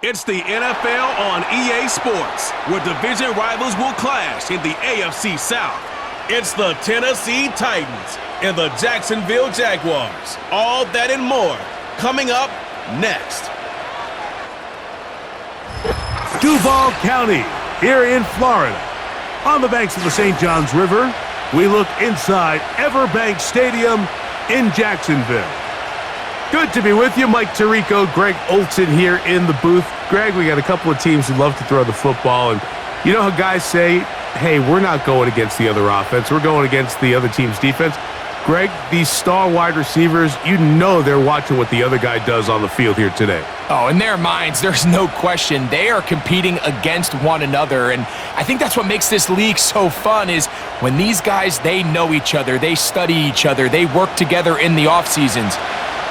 It's the NFL on EA Sports, where division rivals will clash in the AFC South. It's the Tennessee Titans and the Jacksonville Jaguars. All that and more coming up next. Duval County, here in Florida. On the banks of the St. Johns River, we look inside Everbank Stadium in Jacksonville. Good to be with you. Mike Tirico, Greg Olson here in the booth. Greg, we got a couple of teams who love to throw the football, and you know how guys say, hey, we're not going against the other offense. We're going against the other team's defense. Greg, these star wide receivers, you know they're watching what the other guy does on the field here today. Oh, in their minds, there's no question. They are competing against one another, and I think that's what makes this league so fun is when these guys, they know each other, they study each other, they work together in the off seasons.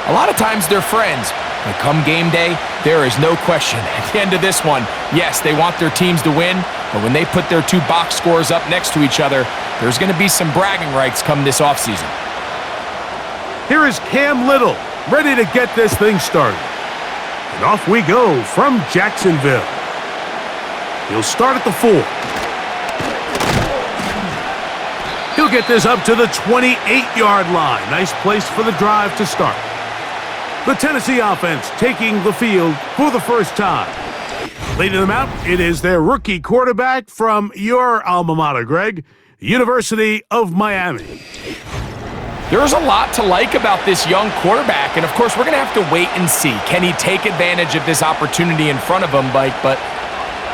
A lot of times they're friends, but come game day, there is no question. At the end of this one, yes, they want their teams to win, but when they put their two box scores up next to each other, there's going to be some bragging rights come this offseason. Here is Cam Little, ready to get this thing started. And off we go from Jacksonville. He'll start at the 4. He'll get this up to the 28-yard line. Nice place for the drive to start. The Tennessee offense taking the field for the first time. Leading them out, it is their rookie quarterback from your alma mater, Greg, University of Miami. There's a lot to like about this young quarterback, and of course, we're going to have to wait and see. Can he take advantage of this opportunity in front of him, Mike? But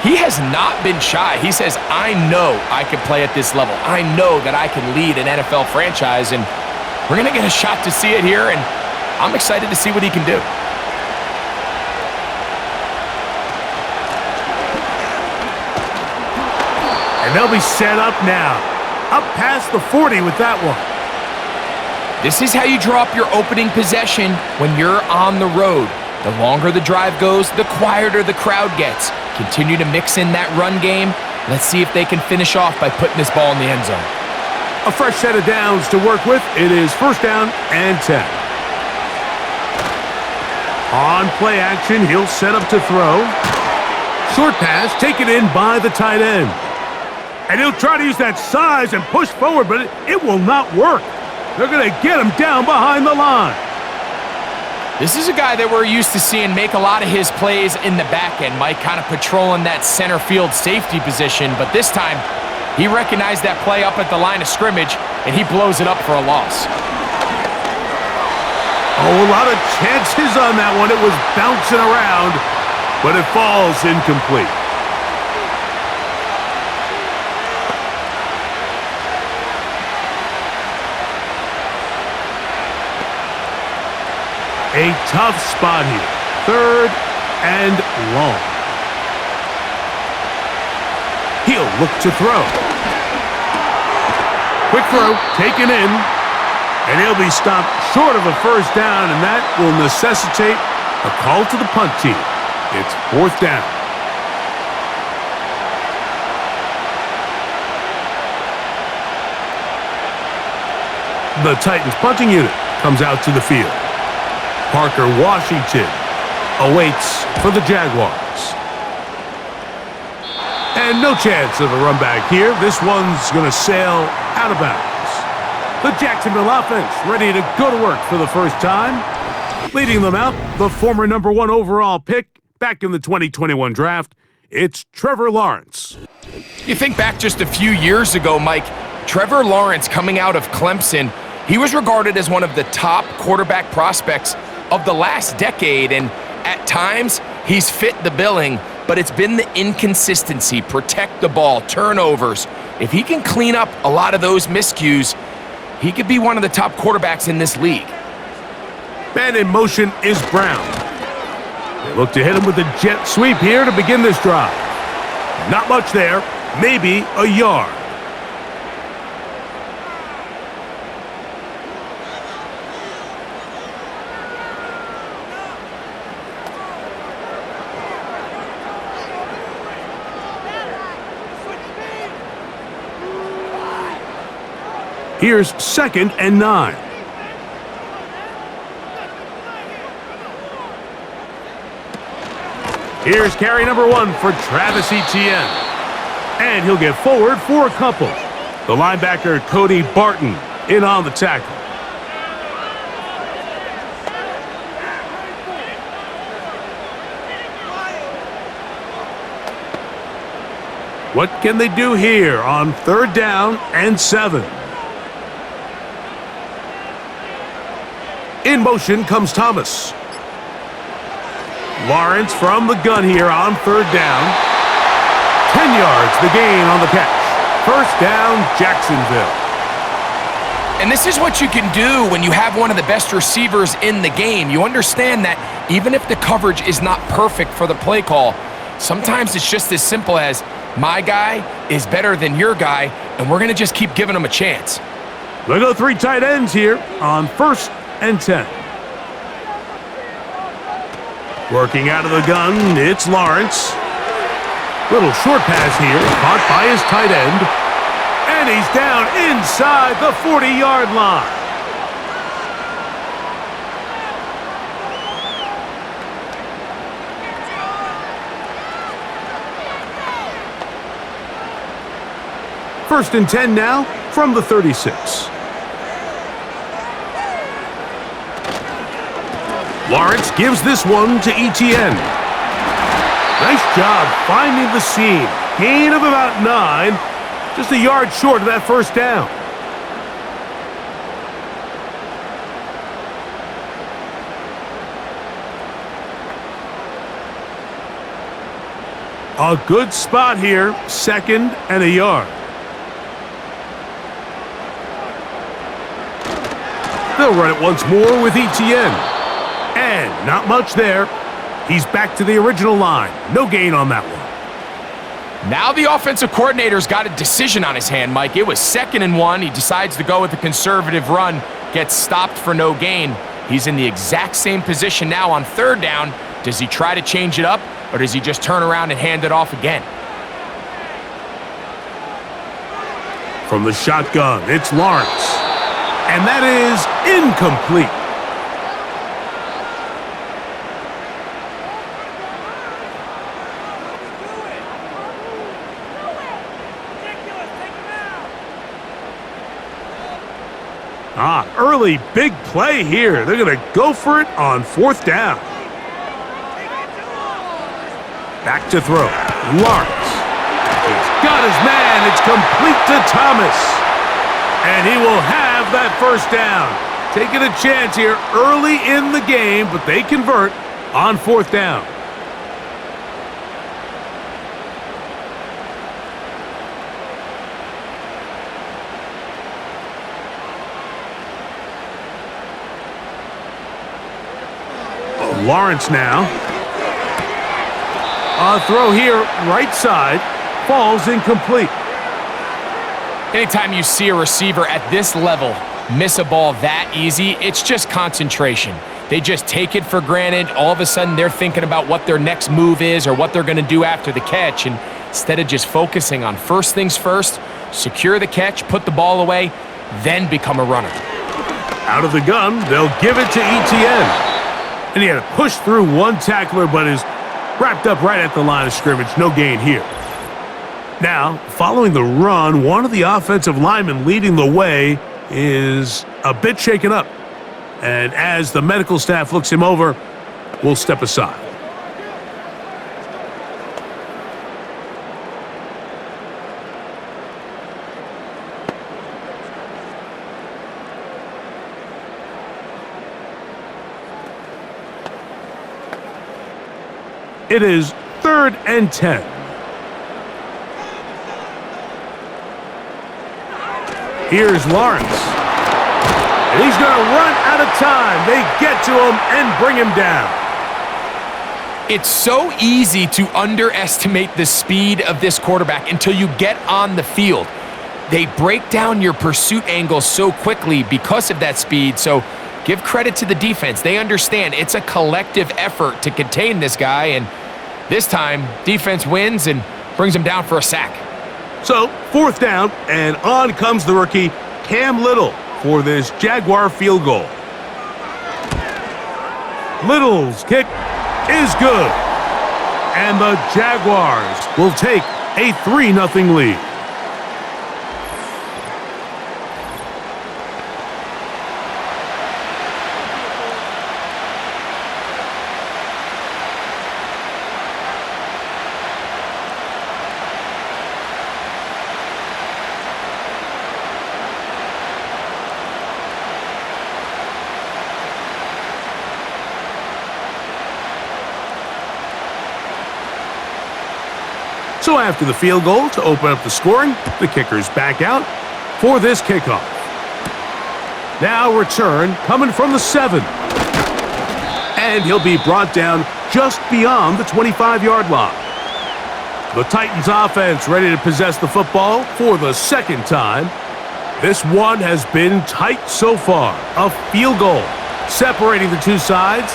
he has not been shy. He says, I know I can play at this level. I know that I can lead an NFL franchise, and we're going to get a shot to see it here, and I'm excited to see what he can do. And they'll be set up now. Up past the 40 with that one. This is how you draw up your opening possession when you're on the road. The longer the drive goes, the quieter the crowd gets. Continue to mix in that run game. Let's see if they can finish off by putting this ball in the end zone. A fresh set of downs to work with. It is first down and 10. On play action, he'll set up to throw. Short pass taken in by the tight end. And he'll try to use that size and push forward, but it will not work. They're going to get him down behind the line. This is a guy that we're used to seeing make a lot of his plays in the back end, Mike, kind of patrolling that center field safety position. But this time, he recognized that play up at the line of scrimmage, and he blows it up for a loss. Oh, a lot of chances on that one. It was bouncing around, but it falls incomplete. A tough spot here. Third and long. He'll look to throw. Quick throw, taken in. And he'll be stopped short of a first down, and that will necessitate a call to the punt team. It's fourth down. The Titans punting unit comes out to the field. Parker Washington awaits for the Jaguars. And no chance of a run back here. This one's going to sail out of bounds. The Jacksonville offense ready to go to work for the first time. Leading them out, the former number 1 overall pick back in the 2021 draft, it's Trevor Lawrence. You think back just a few years ago, Mike, Trevor Lawrence coming out of Clemson, he was regarded as one of the top quarterback prospects of the last decade, and at times he's fit the billing, but it's been the inconsistency, protect the ball, turnovers. If he can clean up a lot of those miscues, he could be one of the top quarterbacks in this league. Man in motion is Brown. They look to hit him with a jet sweep here to begin this drive. Not much there, maybe a yard. Here's second and 9. Here's carry number 1 for Travis Etienne. And he'll get forward for a couple. The linebacker, Cody Barton, in on the tackle. What can they do here on 3rd down and 7? In motion comes Thomas. Lawrence from the gun here on 3rd down. 10 yards the gain on the catch. 1st down, Jacksonville. And this is what you can do when you have one of the best receivers in the game. You understand that even if the coverage is not perfect for the play call, sometimes it's just as simple as my guy is better than your guy, and we're going to just keep giving him a chance. We'll go 3 tight ends here on 1st and 10. Working out of the gun, it's Lawrence. Little short pass here, caught by his tight end. And he's down inside the 40-yard line. First and 10 now from the 36. Lawrence gives this one to Etienne. Nice job finding the seam. Gain of about 9. Just a yard short of that 1st down. A good spot here. 2nd and a yard. They'll run it once more with Etienne. And not much there. He's back to the original line. No gain on that one. Now the offensive coordinator's got a decision on his hand, Mike. It was 2nd and 1. He decides to go with a conservative run, gets stopped for no gain. He's in the exact same position now on 3rd down. Does he try to change it up, or does he just turn around and hand it off again? From the shotgun, it's Lawrence. And that is incomplete. Early big play here. They're going to go for it on 4th down. Back to throw. Lawrence. He's got his man. It's complete to Thomas. And he will have that 1st down. Taking a chance here early in the game, but they convert on 4th down. Lawrence now. A throw here, right side, falls incomplete. Anytime you see a receiver at this level miss a ball that easy, it's just concentration. They just take it for granted. All of a sudden, they're thinking about what their next move is or what they're going to do after the catch. And instead of just focusing on first things first, secure the catch, put the ball away, then become a runner. Out of the gun, they'll give it to Etienne. And he had to push through one tackler, but is wrapped up right at the line of scrimmage. No gain here. Now, following the run, one of the offensive linemen leading the way is a bit shaken up. And as the medical staff looks him over, we'll step aside. It is 3rd and 10. Here's Lawrence. And he's going to run out of time. They get to him and bring him down. It's so easy to underestimate the speed of this quarterback until you get on the field. They break down your pursuit angle so quickly because of that speed, so give credit to the defense. They understand it's a collective effort to contain this guy, and this time, defense wins and brings him down for a sack. So, 4th down, and on comes the rookie, Cam Little, for this Jaguar field goal. Little's kick is good. And the Jaguars will take a 3-0 lead. So after the field goal to open up the scoring, the kicker's back out for this kickoff. Now return coming from the 7. And he'll be brought down just beyond the 25-yard line. The Titans offense ready to possess the football for the second time. This one has been tight so far. A field goal separating the two sides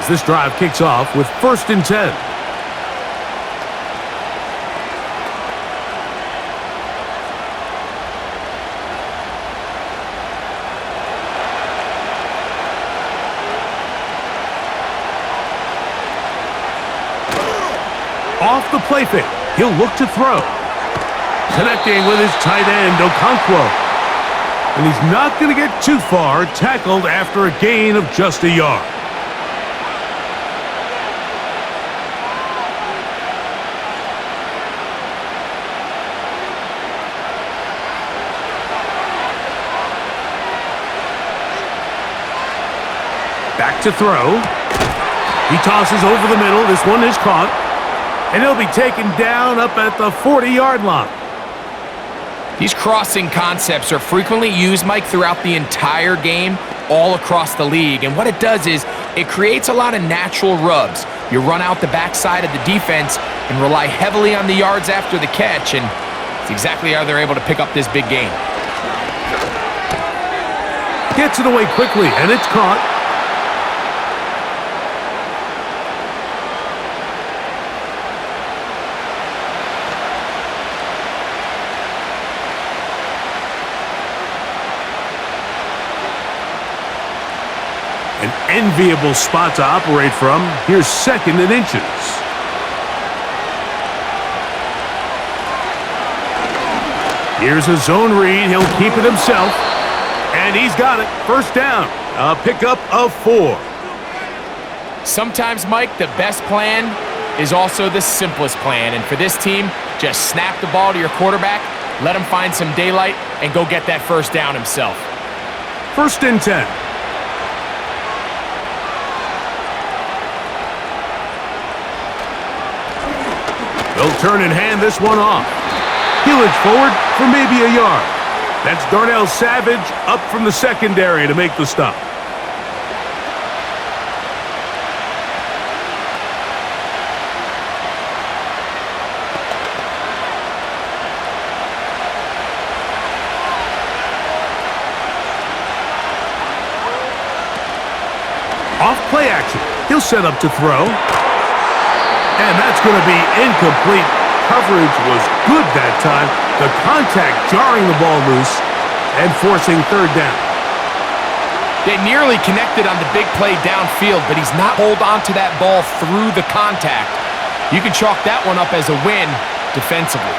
as this drive kicks off with 1st and 10. Off the play fake, he'll look to throw. Connecting with his tight end, Okonkwo. And he's not going to get too far, tackled after a gain of just a yard. Back to throw. He tosses over the middle. This one is caught. And he'll be taken down up at the 40-yard line. These crossing concepts are frequently used, Mike, throughout the entire game, all across the league. And what it does is it creates a lot of natural rubs. You run out the backside of the defense and rely heavily on the yards after the catch, and it's exactly how they're able to pick up this big gain. Gets it away quickly, and it's caught. An enviable spot to operate from. Here's 2nd and inches. Here's a zone read. He'll keep it himself. And he's got it. 1st down. A pickup of 4. Sometimes, Mike, the best plan is also the simplest plan. And for this team, just snap the ball to your quarterback, let him find some daylight, and go get that 1st down himself. 1st and 10. They'll turn and hand this one off. He'll edge forward for maybe a yard. That's Darnell Savage up from the secondary to make the stop. Off play action. He'll set up to throw. And that's going to be incomplete. Coverage was good that time. The contact jarring the ball loose and forcing 3rd down. They nearly connected on the big play downfield, but he's not hold on to that ball through the contact. You can chalk that one up as a win defensively.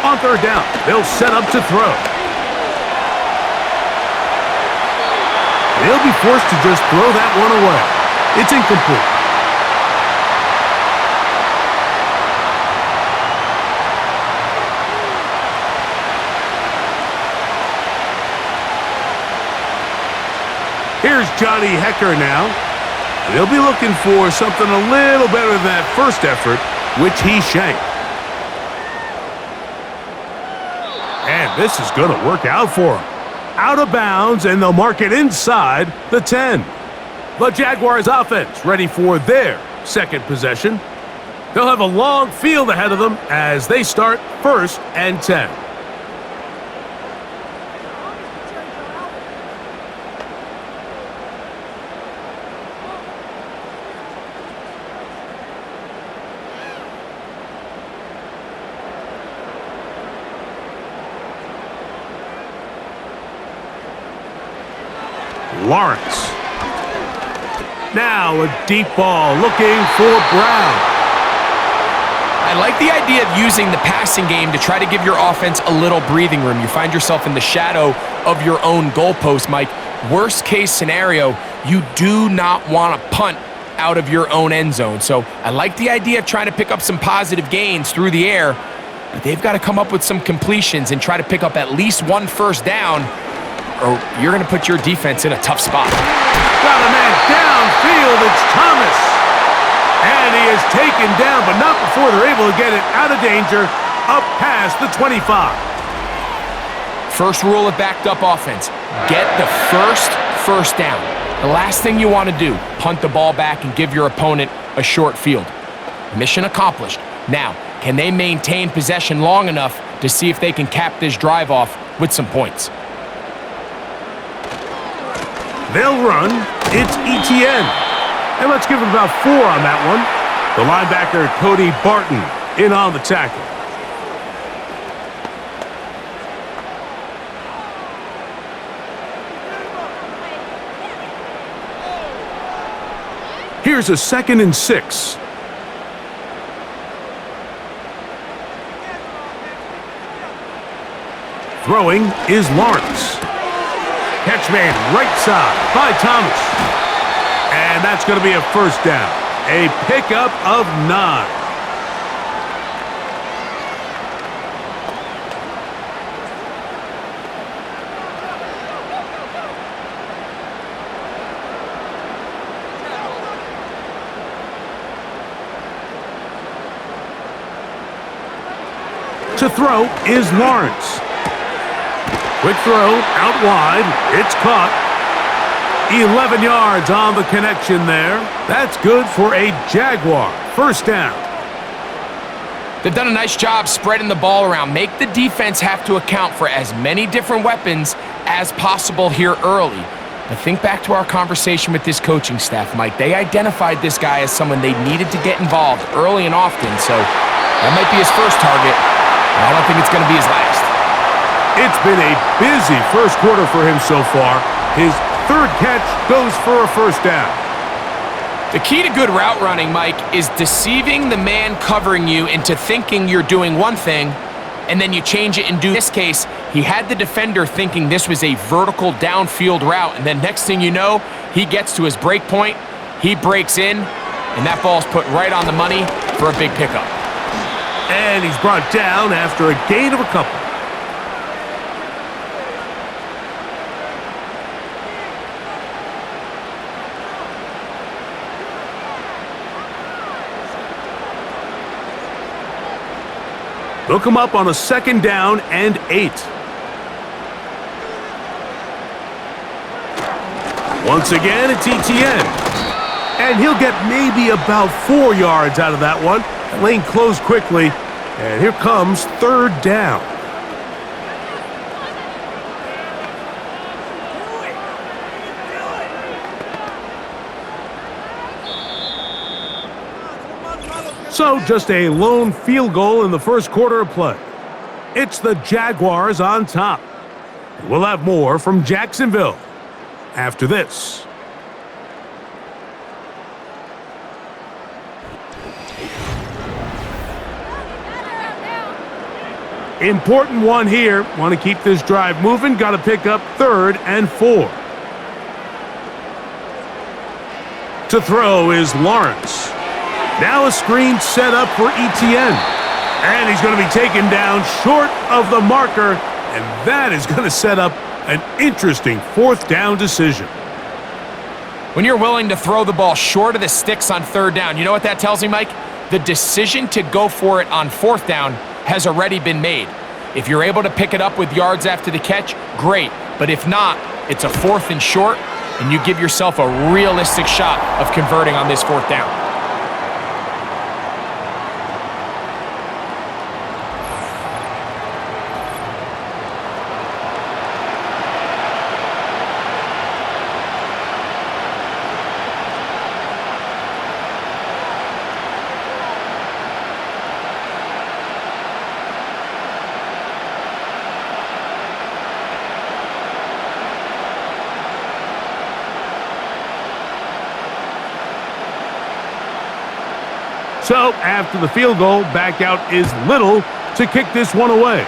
On 3rd down, they'll set up to throw. They'll be forced to just throw that one away. It's incomplete. Here's Johnny Hecker now. They'll be looking for something a little better than that first effort, which he shanked. And this is going to work out for him. Out of bounds, and they'll mark it inside the 10. The Jaguars offense ready for their 2nd possession. They'll have a long field ahead of them as they start 1st and 10. Lawrence. Now a deep ball looking for Brown. I like the idea of using the passing game to try to give your offense a little breathing room. You find yourself in the shadow of your own goalpost, Mike. Worst case scenario, you do not want to punt out of your own end zone. So I like the idea of trying to pick up some positive gains through the air, but they've got to come up with some completions and try to pick up at least one first down, or you're going to put your defense in a tough spot. Got a man downfield. It's Thomas. And he is taken down, but not before they're able to get it out of danger, up past the 25. First rule of backed up offense, get the first down. The last thing you want to do, punt the ball back and give your opponent a short field. Mission accomplished. Now, can they maintain possession long enough to see if they can cap this drive off with some points? They'll run. It's ETN. And let's give him about 4 on that one. The linebacker, Cody Barton, in on the tackle. Here's a 2nd and 6. Throwing is Lawrence. Catch man right side by Thomas. And that's going to be a first down. A pickup of 9. To throw is Lawrence. Quick throw out wide. It's caught. 11 yards on the connection there. That's good for a Jaguar. First down. They've done a nice job spreading the ball around. Make the defense have to account for as many different weapons as possible here early. But think back to our conversation with this coaching staff, Mike. They identified this guy as someone they needed to get involved early and often. So that might be his first target. I don't think it's going to be his last. It's been a busy first quarter for him so far. His 3rd catch goes for a first down. The key to good route running, Mike, is deceiving the man covering you into thinking you're doing one thing, and then you change it and do. In this case, he had the defender thinking this was a vertical downfield route, and then next thing you know, he gets to his break point, he breaks in, and that ball's put right on the money for a big pickup. And he's brought down after a gain of a couple. They'll come up on a 2nd down and 8. Once again, it's ETN. And he'll get maybe about 4 yards out of that one. The lane closed quickly, and here comes 3rd down. So just a lone field goal in the first quarter of play. It's the Jaguars on top. We'll have more from Jacksonville after this. Important one here. Want to keep this drive moving. Got to pick up 3rd and 4. To throw is Lawrence. Now a screen set up for ETN. And he's going to be taken down short of the marker. And that is going to set up an interesting 4th down decision. When you're willing to throw the ball short of the sticks on 3rd down, you know what that tells me, Mike? The decision to go for it on 4th down has already been made. If you're able to pick it up with yards after the catch, great. But if not, it's a 4th and short, and you give yourself a realistic shot of converting on this 4th down. So after the field goal, back out is Little to kick this one away.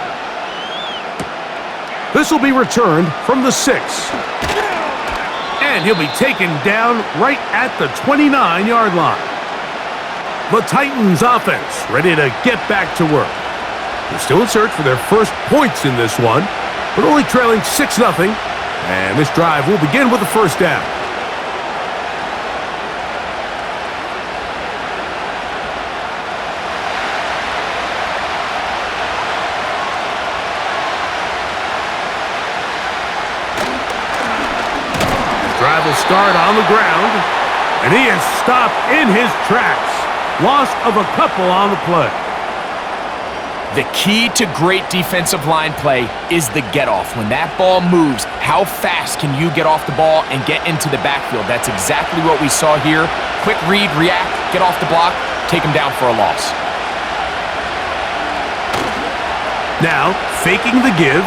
This will be returned from the 6. And he'll be taken down right at the 29-yard line. The Titans offense ready to get back to work. They're still in search for their first points in this one, but only trailing 6-0. And this drive will begin with the first down. Drive will start on the ground, and he is stopped in his tracks. Loss of a couple on the play. The key to great defensive line play is the get-off. When that ball moves, how fast can you get off the ball and get into the backfield? That's exactly what we saw here. Quick read, react, get off the block, take him down for a loss. Now, faking the give.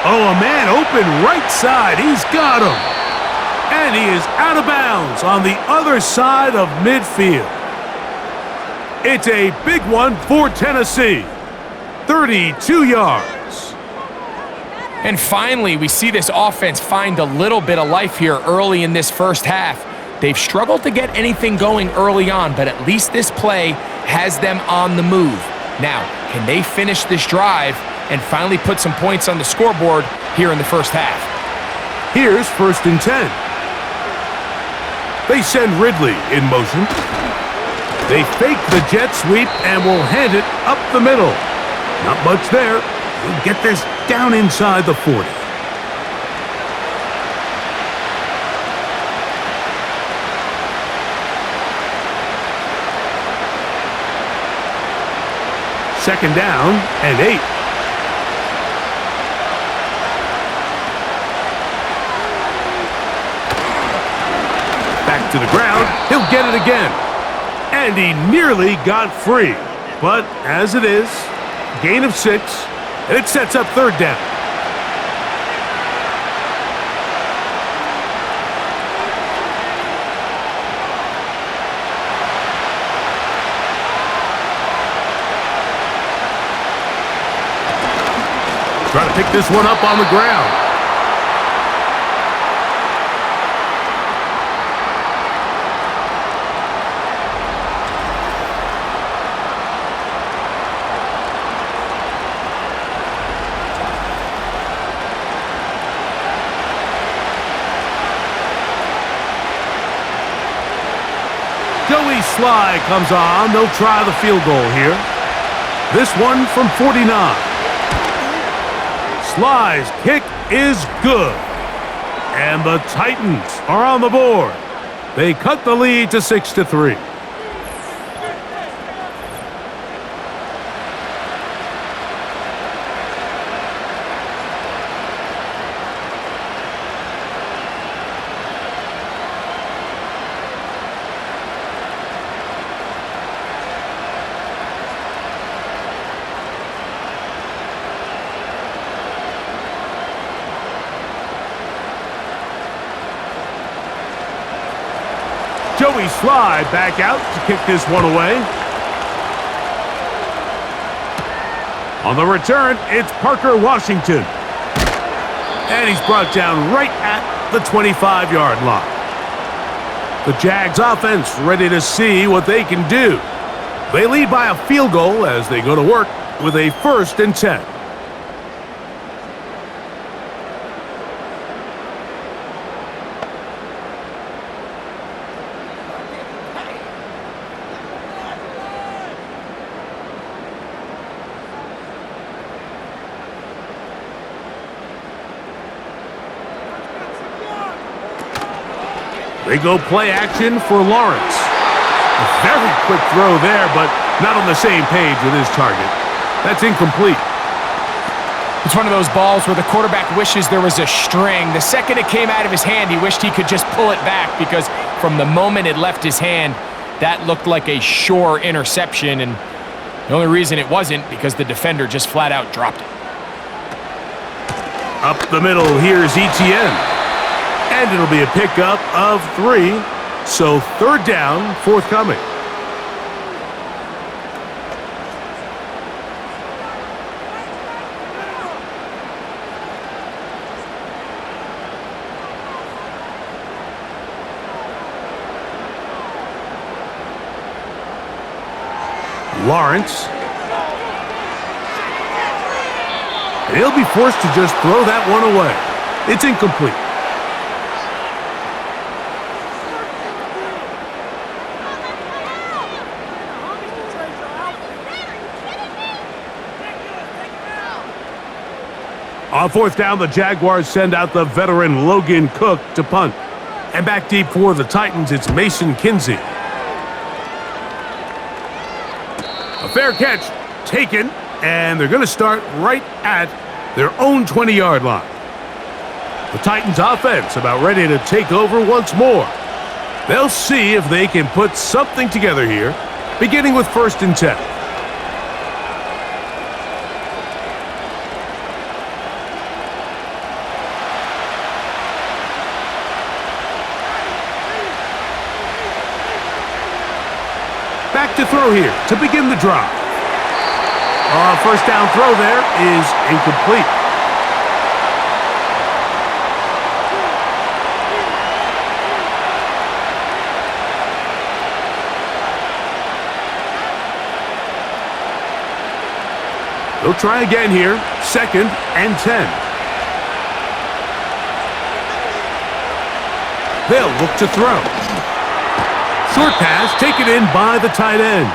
Oh, a man open right side. He's got him. And he is out of bounds on the other side of midfield. It's a big one for Tennessee. 32 yards. And finally, we see this offense find a little bit of life here early in this first half. They've struggled to get anything going early on, but at least this play has them on the move. Now, can they finish this drive and finally put some points on the scoreboard here in the first half? Here's 1st and 10. They send Ridley in motion. They fake the jet sweep and will hand it up the middle. Not much there. He'll get this down inside the 40. Second down and 8. Back to the ground. He'll get it again. And he nearly got free. But as it is, gain of 6, and it sets up 3rd down. Trying to pick this one up on the ground. Joey Sly comes on. They'll try the field goal here. This one from 49. Sly's kick is good. And the Titans are on the board. They cut the lead to 6-3. Joey Sly back out to kick this one away. On the return, it's Parker Washington. And he's brought down right at the 25-yard line. The Jags offense ready to see what they can do. They lead by a field goal as they go to work with a 1st and 10. They go play action for Lawrence. A very quick throw there, but not on the same page with his target. That's incomplete. It's one of those balls where the quarterback wishes there was a string. The second it came out of his hand, he wished he could just pull it back because from the moment it left his hand, that looked like a sure interception. And the only reason it wasn't because the defender just flat out dropped it. Up the middle, here's Etienne. And it'll be a pickup of 3, so 3rd down forthcoming. Lawrence. And he'll be forced to just throw that one away. It's incomplete. On fourth down, the Jaguars send out the veteran Logan Cook to punt. And back deep for the Titans, it's Mason Kinsey. A fair catch taken, and they're going to start right at their own 20-yard line. The Titans offense about ready to take over once more. They'll see if they can put something together here, beginning with 1st and 10. Back to throw here to begin the drive. First down throw there is incomplete. They'll try again here, 2nd and 10. They'll look to throw. Short pass taken in by the tight end.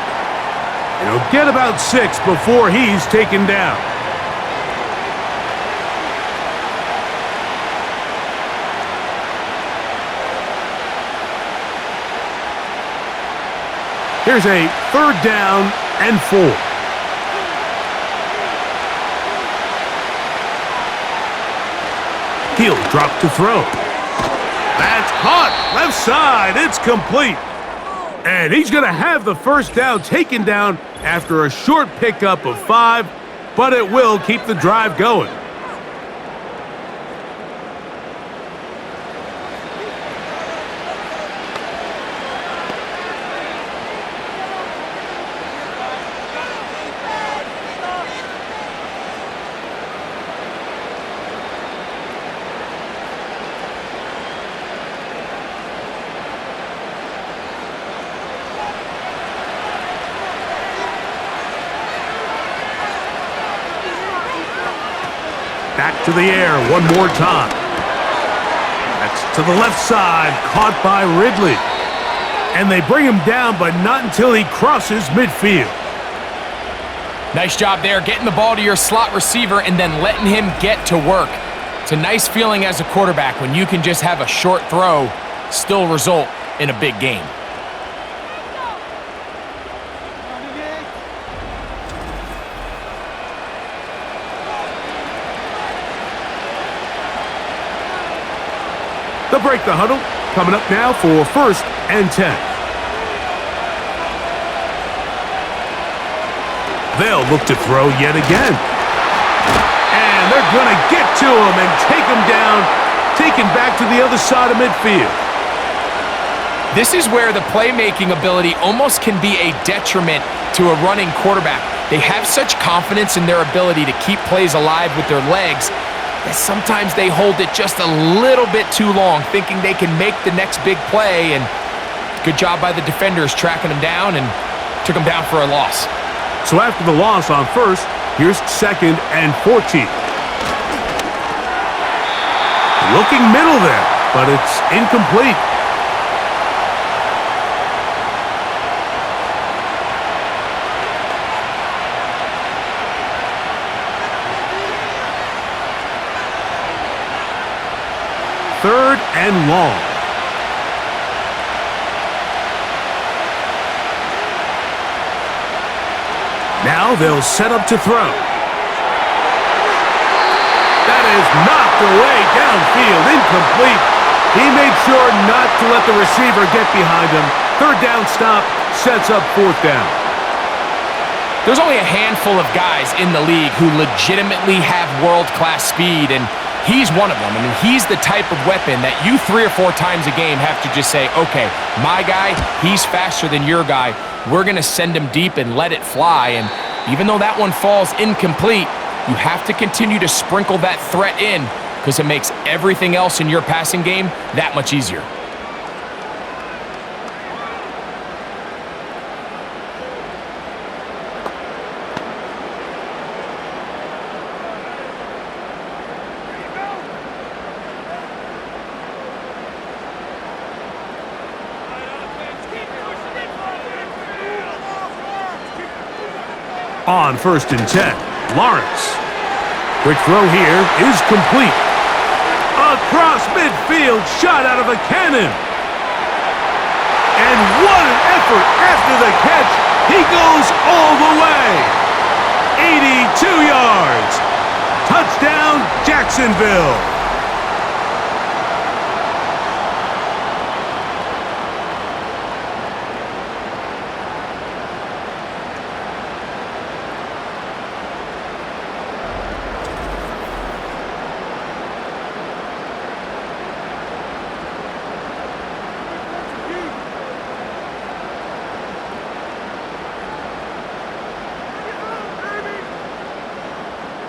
And he'll get about 6 before he's taken down. Here's a 3rd down and 4. He'll drop to throw. That's caught. Left side. It's complete. And he's going to have the first down taken down after a short pickup of 5, but it will keep the drive going. Back to the air one more time. That's to the left side, caught by Ridley. And they bring him down, but not until he crosses midfield. Nice job there, getting the ball to your slot receiver and then letting him get to work. It's a nice feeling as a quarterback when you can just have a short throw, still result in a big game. They'll break the huddle. Coming up now for 1st and 10. They'll look to throw yet again. And they're going to get to him and take him down, taken back to the other side of midfield. This is where the playmaking ability almost can be a detriment to a running quarterback. They have such confidence in their ability to keep plays alive with their legs that sometimes they hold it just a little bit too long, thinking they can make the next big play, and good job by the defenders tracking them down and took them down for a loss. So after the loss on 1st, here's 2nd and 14. Looking middle there, but it's incomplete. Third and long. Now they'll set up to throw. That is knocked away downfield, incomplete. He made sure not to let the receiver get behind him. 3rd down stop sets up 4th down. There's only a handful of guys in the league who legitimately have world-class speed, and he's one of them. I mean, he's the type of weapon that you 3 or 4 times a game have to just say, okay, my guy, he's faster than your guy. We're going to send him deep and let it fly. And even though that one falls incomplete, you have to continue to sprinkle that threat in because it makes everything else in your passing game that much easier. On 1st and 10, Lawrence. Quick throw here is complete. Across midfield, shot out of a cannon. And what an effort after the catch. He goes all the way. 82 yards. Touchdown, Jacksonville.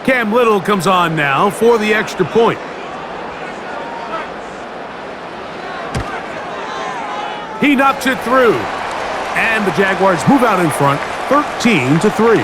Cam Little comes on now for the extra point. He knocks it through. And the Jaguars move out in front, 13-3.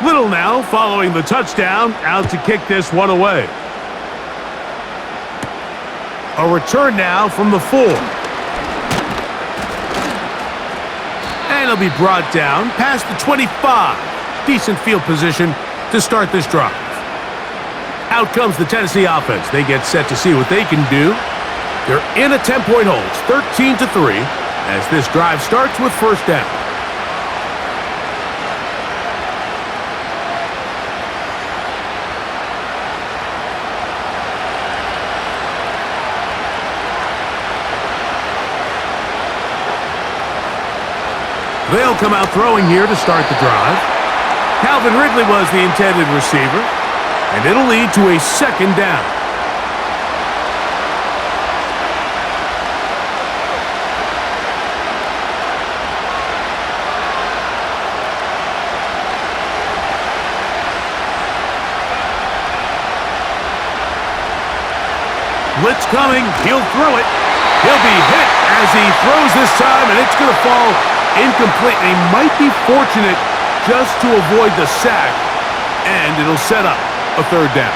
Little now following the touchdown, out to kick this one away. A return now from the 4. And it'll be brought down past the 25. Decent field position to start this drive. Out comes the Tennessee offense. They get set to see what they can do. They're in a 10-point hold, 13-3, as this drive starts with first down. They'll come out throwing here to start the drive. Calvin Ridley was the intended receiver, and it'll lead to a second down. Blitz coming, he'll throw it. He'll be hit as he throws this time, and it's going to fall incomplete. He might be fortunate just to avoid the sack, and it'll set up a third down.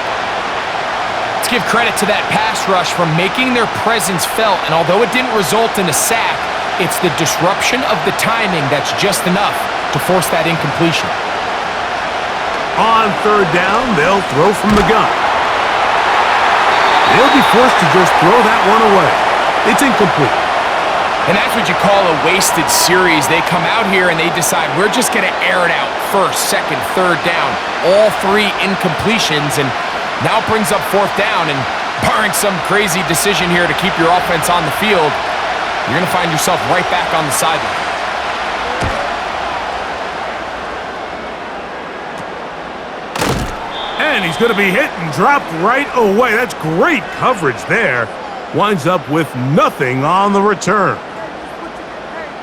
Let's give credit to that pass rush for making their presence felt, and although it didn't result in a sack, it's the disruption of the timing that's just enough to force that incompletion. On third down, they'll throw from the gun. They'll be forced to just throw that one away. It's incomplete. And that's what you call a wasted series. They come out here and they decide, we're just going to air it out. First, second, third down. All 3 incompletions, and now brings up fourth down. And barring some crazy decision here to keep your offense on the field, you're going to find yourself right back on the sideline. And he's going to be hit and dropped right away. That's great coverage there. Winds up with nothing on the return.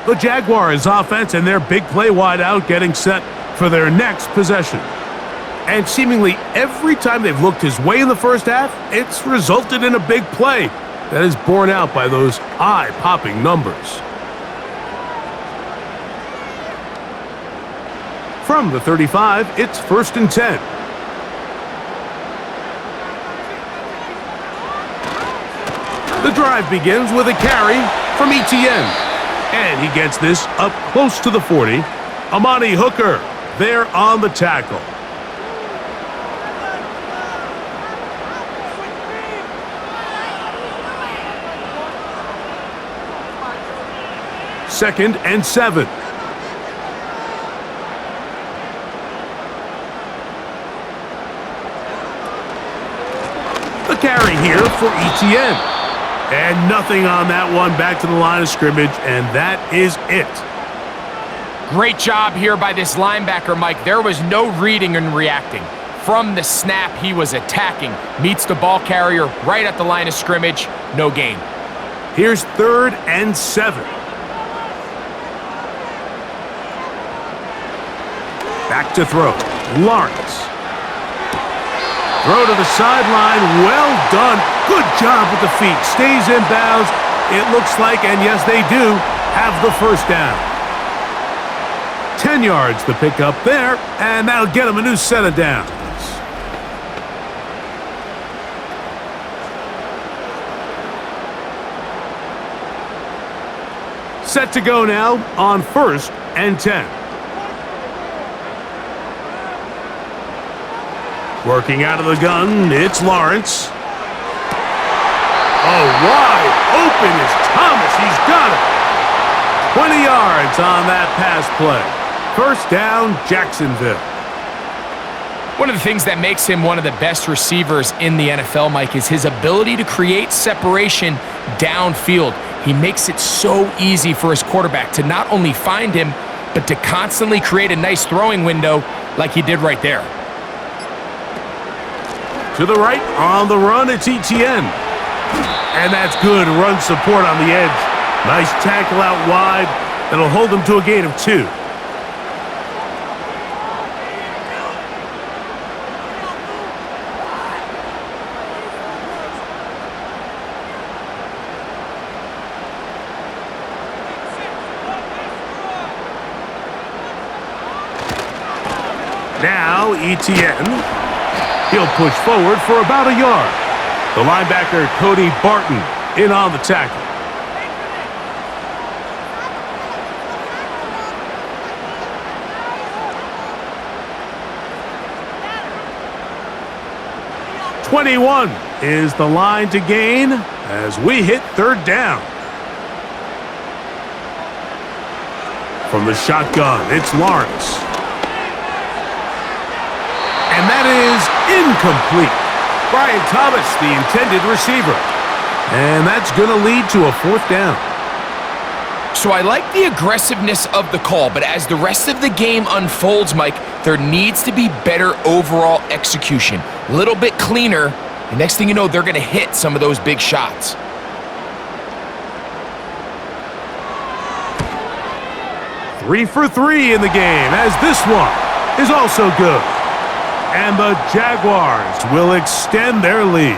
The Jaguars offense and their big play wide out getting set for their next possession. And seemingly every time they've looked his way in the first half, it's resulted in a big play that is borne out by those eye-popping numbers. From the 35, it's 1st and 10. The drive begins with a carry from Etienne. And he gets this up close to the 40. Amani Hooker there on the tackle. Second and 7. The carry here for Etienne. And nothing on that one, back to the line of scrimmage, and that is it. Great job here by this linebacker, Mike. There was no reading and reacting. From the snap, he was attacking. Meets the ball carrier right at the line of scrimmage, no gain. Here's 3rd and 7. Back to throw. Lawrence. Throw to the sideline. Well done. Good job with the feet. Stays in bounds. It looks like, and yes, they do, have the first down. 10 yards to pick up there, and that'll get them a new set of downs. Set to go now on 1st and 10. Working out of the gun, it's Lawrence. Oh, wide open is Thomas. He's got it. 20 yards on that pass play. First down, Jacksonville. One of the things that makes him one of the best receivers in the NFL, Mike, is his ability to create separation downfield. He makes it so easy for his quarterback to not only find him, but to constantly create a nice throwing window like he did right there. To the right, on the run, it's ETN. And that's good run support on the edge. Nice tackle out wide. That'll hold him to a gain of 2. Now, ETN. He'll push forward for about a yard. The linebacker, Cody Barton, in on the tackle. "21" is the line to gain as we hit 3rd down. From the shotgun, it's Lawrence. And that is incomplete. Brian Thomas, the intended receiver. And that's going to lead to a 4th down. So I like the aggressiveness of the call, but as the rest of the game unfolds, Mike, there needs to be better overall execution. A little bit cleaner, and next thing you know, they're going to hit some of those big shots. Three for 3 in the game, as this one is also good. And the Jaguars will extend their lead.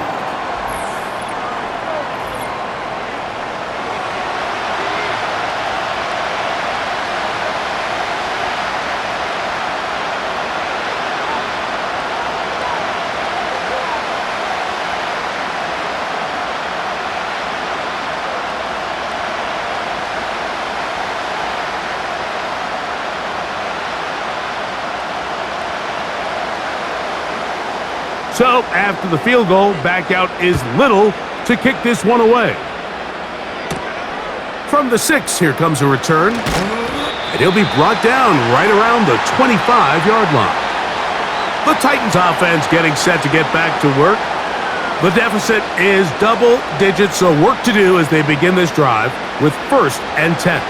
So, after the field goal, back out is Little to kick this one away. From the 6, here comes a return. And he'll be brought down right around the 25-yard line. The Titans offense getting set to get back to work. The deficit is double digits, so work to do as they begin this drive with 1st and 10.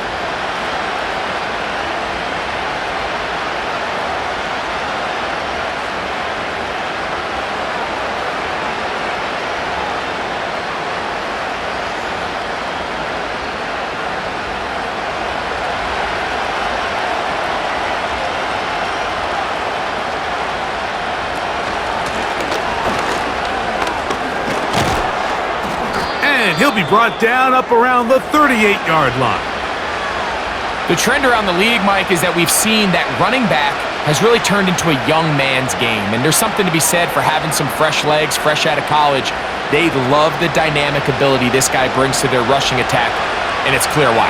He'll be brought down up around the 38-yard line. The trend around the league, Mike, is that we've seen that running back has really turned into a young man's game. And there's something to be said for having some fresh legs, fresh out of college. They love the dynamic ability this guy brings to their rushing attack, and it's clear why.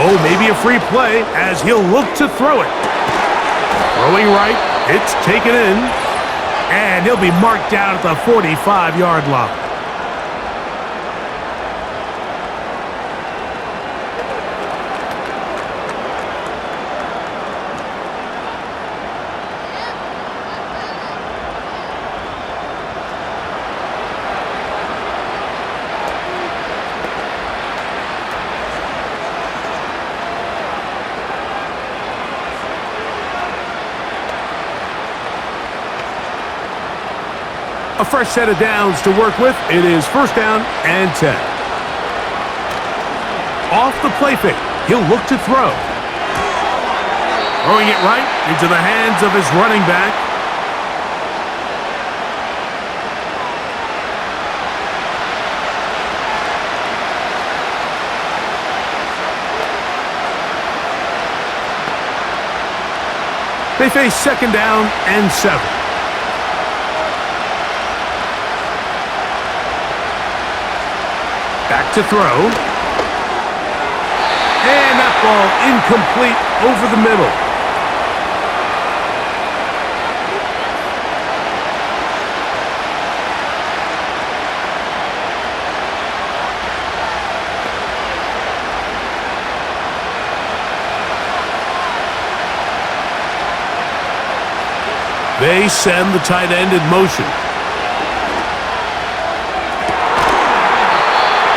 Oh, maybe a free play as he'll look to throw it. Throwing right, it's taken in. And he'll be marked down at the 45-yard line. A fresh set of downs to work with. It is 1st down and 10. Off the play fake. He'll look to throw. Throwing it right into the hands of his running back. They face second down and 7. Back to throw. And that ball incomplete over the middle. They send the tight end in motion.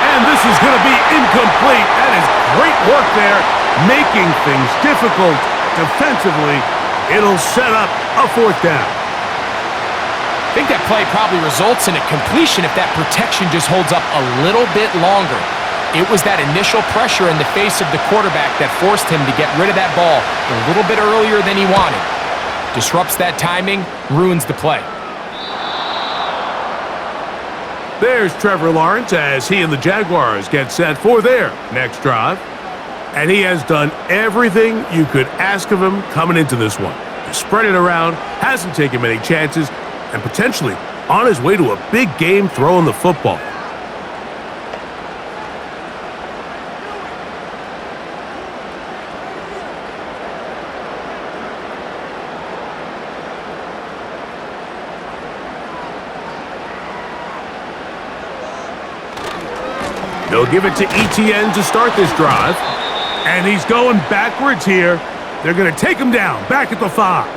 And this is going to be incomplete. That is great work there, making things difficult defensively. It'll set up a 4th down. I think that play probably results in a completion if that protection just holds up a little bit longer. It was that initial pressure in the face of the quarterback that forced him to get rid of that ball a little bit earlier than he wanted. Disrupts that timing, ruins the play. There's Trevor Lawrence as he and the Jaguars get set for their next drive. And he has done everything you could ask of him coming into this one. He's spread it around, hasn't taken many chances, and potentially on his way to a big game throwing the football. They'll give it to ETN to start this drive. And he's going backwards here. They're going to take him down, back at the 5.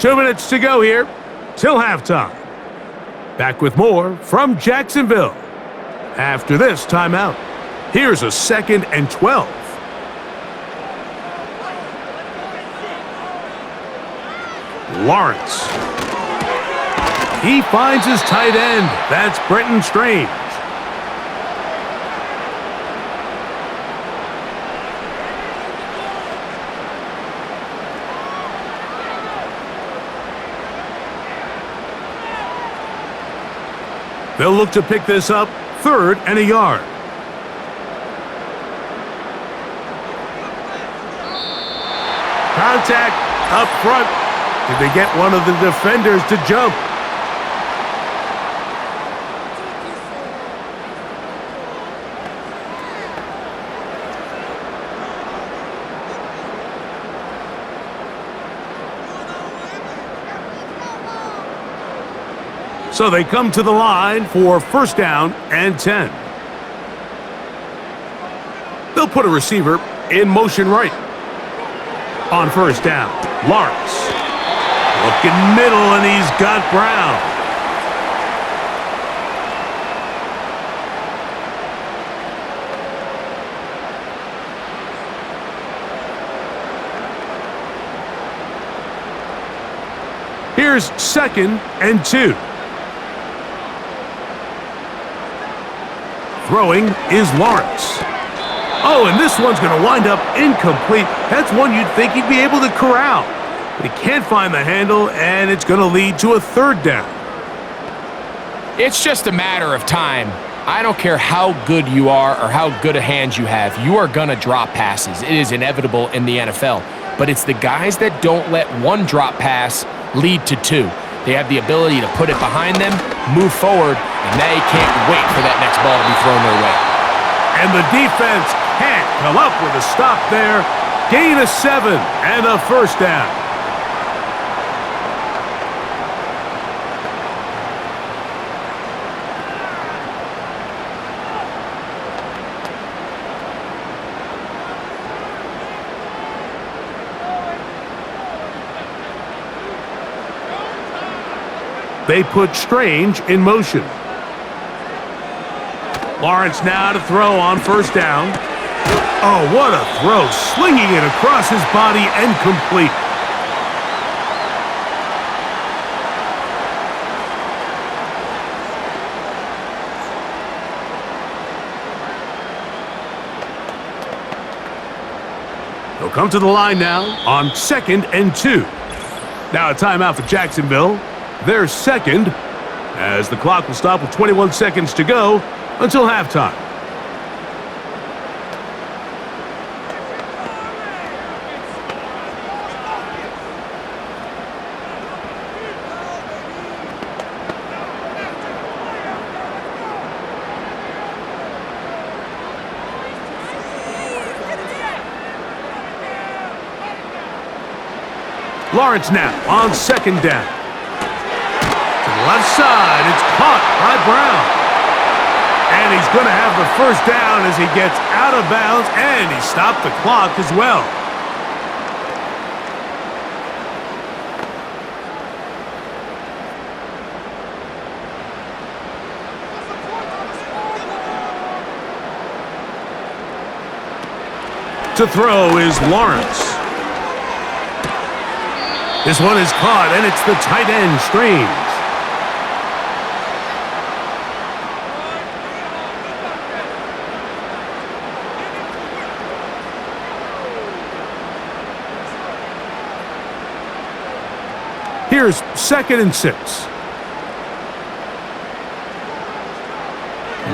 Two minutes to go here till halftime. Back with more from Jacksonville after this timeout. Here's a 2nd and 12. Lawrence. He finds his tight end. That's Brenton Strange. They'll look to pick this up, 3rd and a yard. Contact up front. Did they get one of the defenders to jump? So they come to the line for 1st down and 10. They'll put a receiver in motion right. On 1st down, Lawrence. Looking middle, and he's got Brown. Here's 2nd and 2. Throwing is Lawrence. Oh, and this one's going to wind up incomplete. That's one you'd think he'd be able to corral. But he can't find the handle, and it's going to lead to a 3rd down. It's just a matter of time. I don't care how good you are or how good a hand you have. You are going to drop passes. It is inevitable in the NFL. But it's the guys that don't let one drop pass lead to 2. They have the ability to put it behind them, move forward, and they can't wait for that next ball to be thrown their way. And the defense can't come up with a stop there. Gain of 7 and a 1st down. They put Strange in motion. Lawrence now to throw on 1st down. Oh, what a throw. Slinging it across his body and complete. They'll come to the line now on 2nd and 2. Now a timeout for Jacksonville. Their second, as the clock will stop with 21 seconds to go until halftime. Lawrence now on 2nd down. To the left side, it's caught by Brown. And he's going to have the first down as he gets out of bounds, and he stopped the clock as well. To throw is Lawrence. This one is caught, and it's the tight end, Strange. Here's 2nd and 6.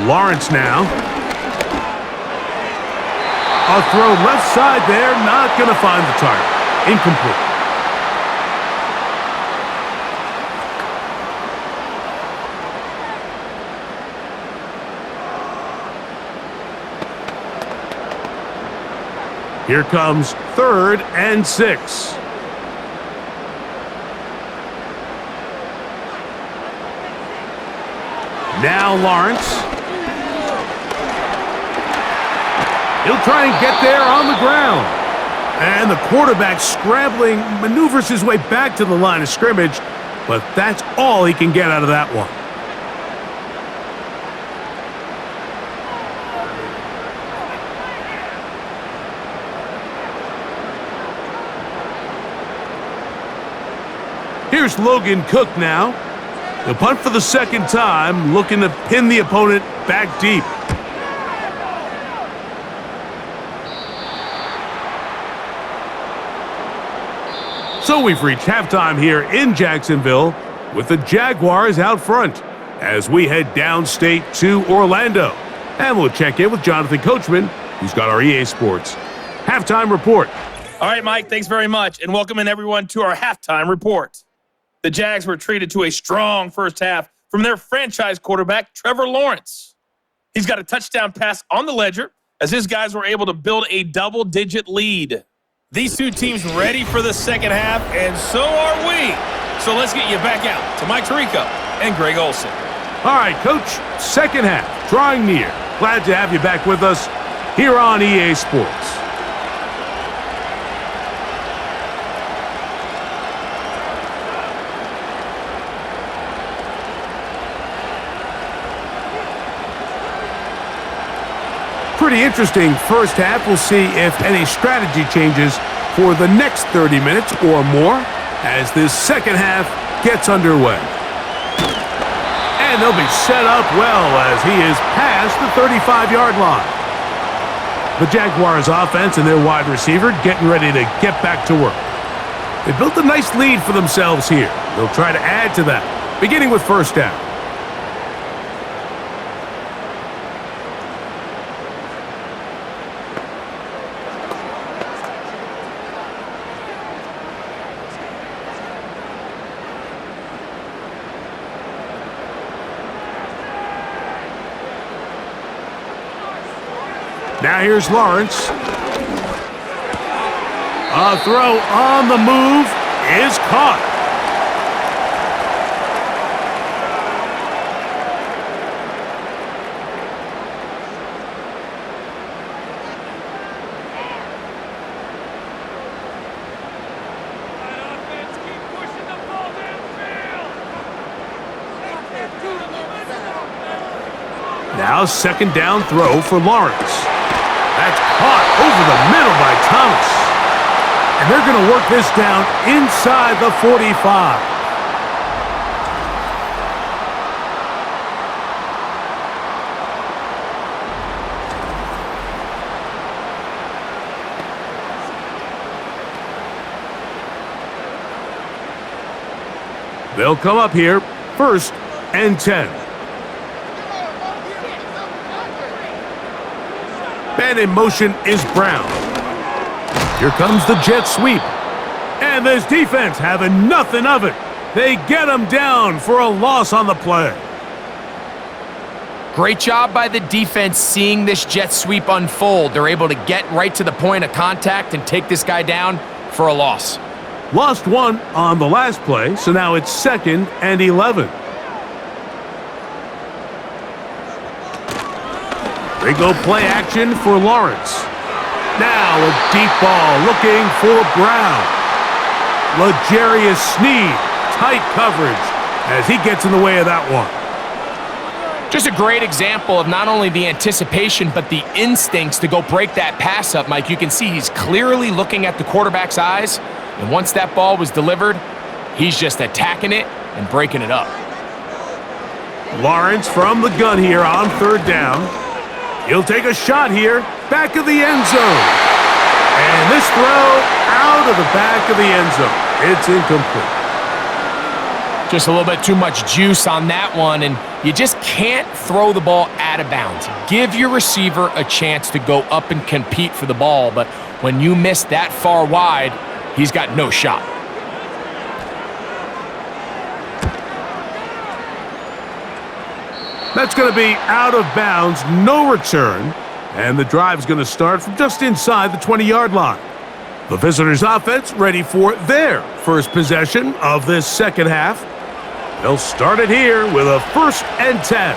Lawrence now. A throw left side there, not going to find the target. Incomplete. Here comes 3rd and 6. Now Lawrence. He'll try and get there on the ground. And the quarterback scrambling, maneuvers his way back to the line of scrimmage, but that's all he can get out of that one. Here's Logan Cook now. The punt for the second time, looking to pin the opponent back deep. So we've reached halftime here in Jacksonville with the Jaguars out front as we head downstate to Orlando. And we'll check in with Jonathan Coachman, who's got our EA Sports halftime report. All right, Mike, thanks very much, and welcome in everyone to our halftime report. The Jags were treated to a strong first half from their franchise quarterback, Trevor Lawrence. He's got a touchdown pass on the ledger as his guys were able to build a double-digit lead. These two teams ready for the second half, and so are we. So let's get you back out to Mike Tirico and Greg Olson. All right, Coach, second half, drawing near. Glad to have you back with us here on EA Sports. Pretty interesting first half. We'll see if any strategy changes for the next 30 minutes or more as this second half gets underway. And they'll be set up well as he is past the 35-yard line. The Jaguars offense and their wide receiver getting ready to get back to work. They built a nice lead for themselves here. They'll try to add to that, beginning with first down. Now here's Lawrence. A throw on the move is caught. Now second down throw for Lawrence. That's caught over the middle by Thomas. And they're going to work this down inside the 45. They'll come up here, 1st and 10. Man in motion is Brown. Here comes the jet sweep. And this defense having nothing of it. They get him down for a loss on the play. Great job by the defense seeing this jet sweep unfold. They're able to get right to the point of contact and take this guy down for a loss. Lost one on the last play, so now it's 2nd and 11. They go play action for Lawrence. Now a deep ball looking for Brown. L'Jarius Sneed, tight coverage as he gets in the way of that one. Just a great example of not only the anticipation, but the instincts to go break that pass up, Mike. You can see he's clearly looking at the quarterback's eyes, and once that ball was delivered, he's just attacking it and breaking it up. Lawrence from the gun here on 3rd down. He'll take a shot here, back of the end zone. And this throw out of the back of the end zone. It's incomplete. Just a little bit too much juice on that one, and you just can't throw the ball out of bounds. Give your receiver a chance to go up and compete for the ball, but when you miss that far wide, he's got no shot. That's going to be out of bounds, no return, and the drive's going to start from just inside the 20-yard line. The visitors' offense ready for their first possession of this second half. They'll start it here with a 1st and 10.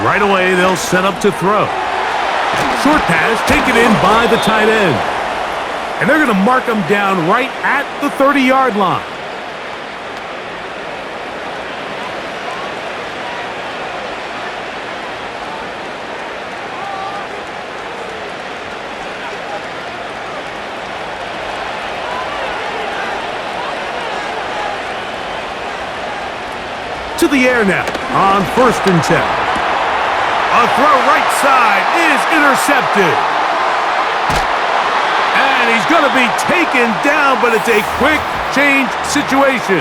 Right away, they'll set up to throw. Short pass taken in by the tight end. And they're going to mark him down right at the 30-yard line. To the air now on 1st and 10. A throw right side is intercepted. And he's going to be taken down, but it's a quick change situation.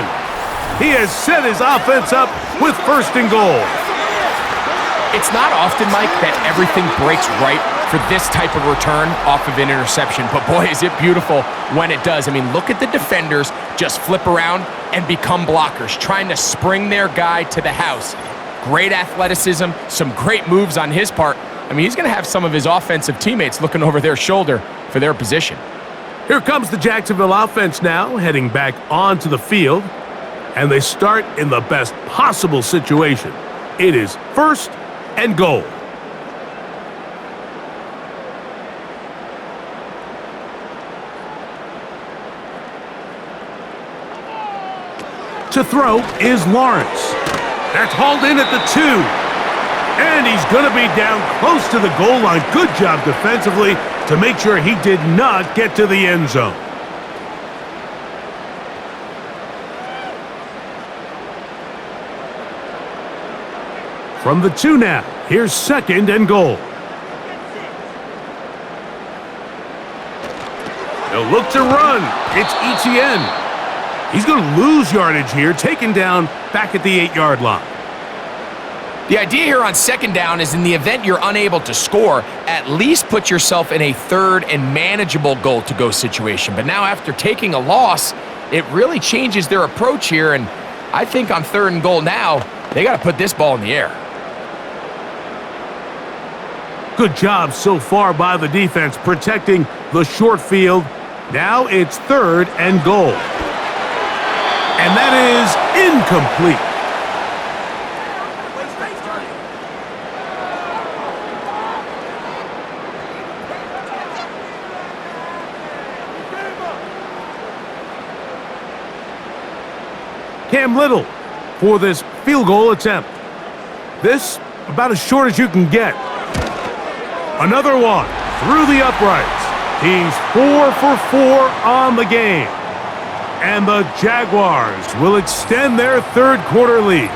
He has set his offense up with 1st and goal. It's not often, Mike, that everything breaks right for this type of return off of an interception, but boy, is it beautiful when it does. I mean, look at the defenders just flip around and become blockers, trying to spring their guy to the house. Great athleticism, some great moves on his part. I mean, he's going to have some of his offensive teammates looking over their shoulder for their position. Here comes the Jacksonville offense now, heading back onto the field. And they start in the best possible situation. It is 1st and goal. To throw is Lawrence. That's hauled in at the 2. And he's going to be down close to the goal line. Good job defensively to make sure he did not get to the end zone. From the 2 now, here's 2nd and goal. They'll look to run. It's Etienne. He's going to lose yardage here, taken down back at the 8-yard line. The idea here on 2nd down is in the event you're unable to score, at least put yourself in a 3rd and manageable goal-to-go situation. But now after taking a loss, it really changes their approach here, and I think on 3rd and goal now, they got to put this ball in the air. Good job so far by the defense protecting the short field. Now it's 3rd and goal. And that is incomplete. Cam Little for this field goal attempt. This about as short as you can get. Another one through the uprights. He's 4 for 4 on the game. And the Jaguars will extend their third quarter lead.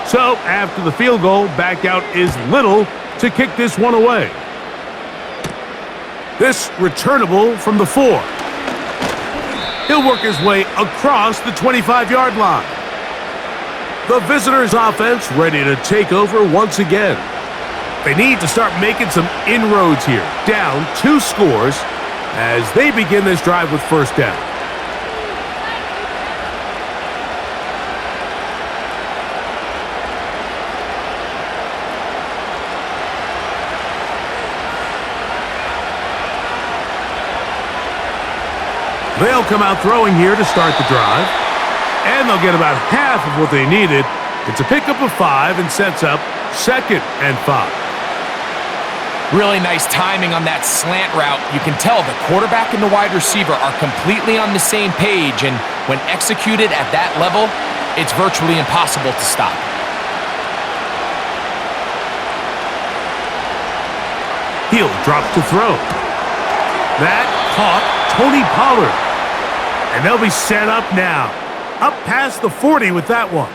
So, after the field goal, back out is Little to kick this one away. This returnable from the 4. He'll work his way across the 25-yard line. The visitors' offense ready to take over once again. They need to start making some inroads here. Down 2 scores as they begin this drive with first down. They'll come out throwing here to start the drive. And they'll get about half of what they needed. It's a pickup of 5 and sets up 2nd and 5. Really nice timing on that slant route. You can tell the quarterback and the wide receiver are completely on the same page, and when executed at that level, it's virtually impossible to stop. He'll drop to throw. That caught Tony Pollard. And they'll be set up now. Up past the 40 with that one.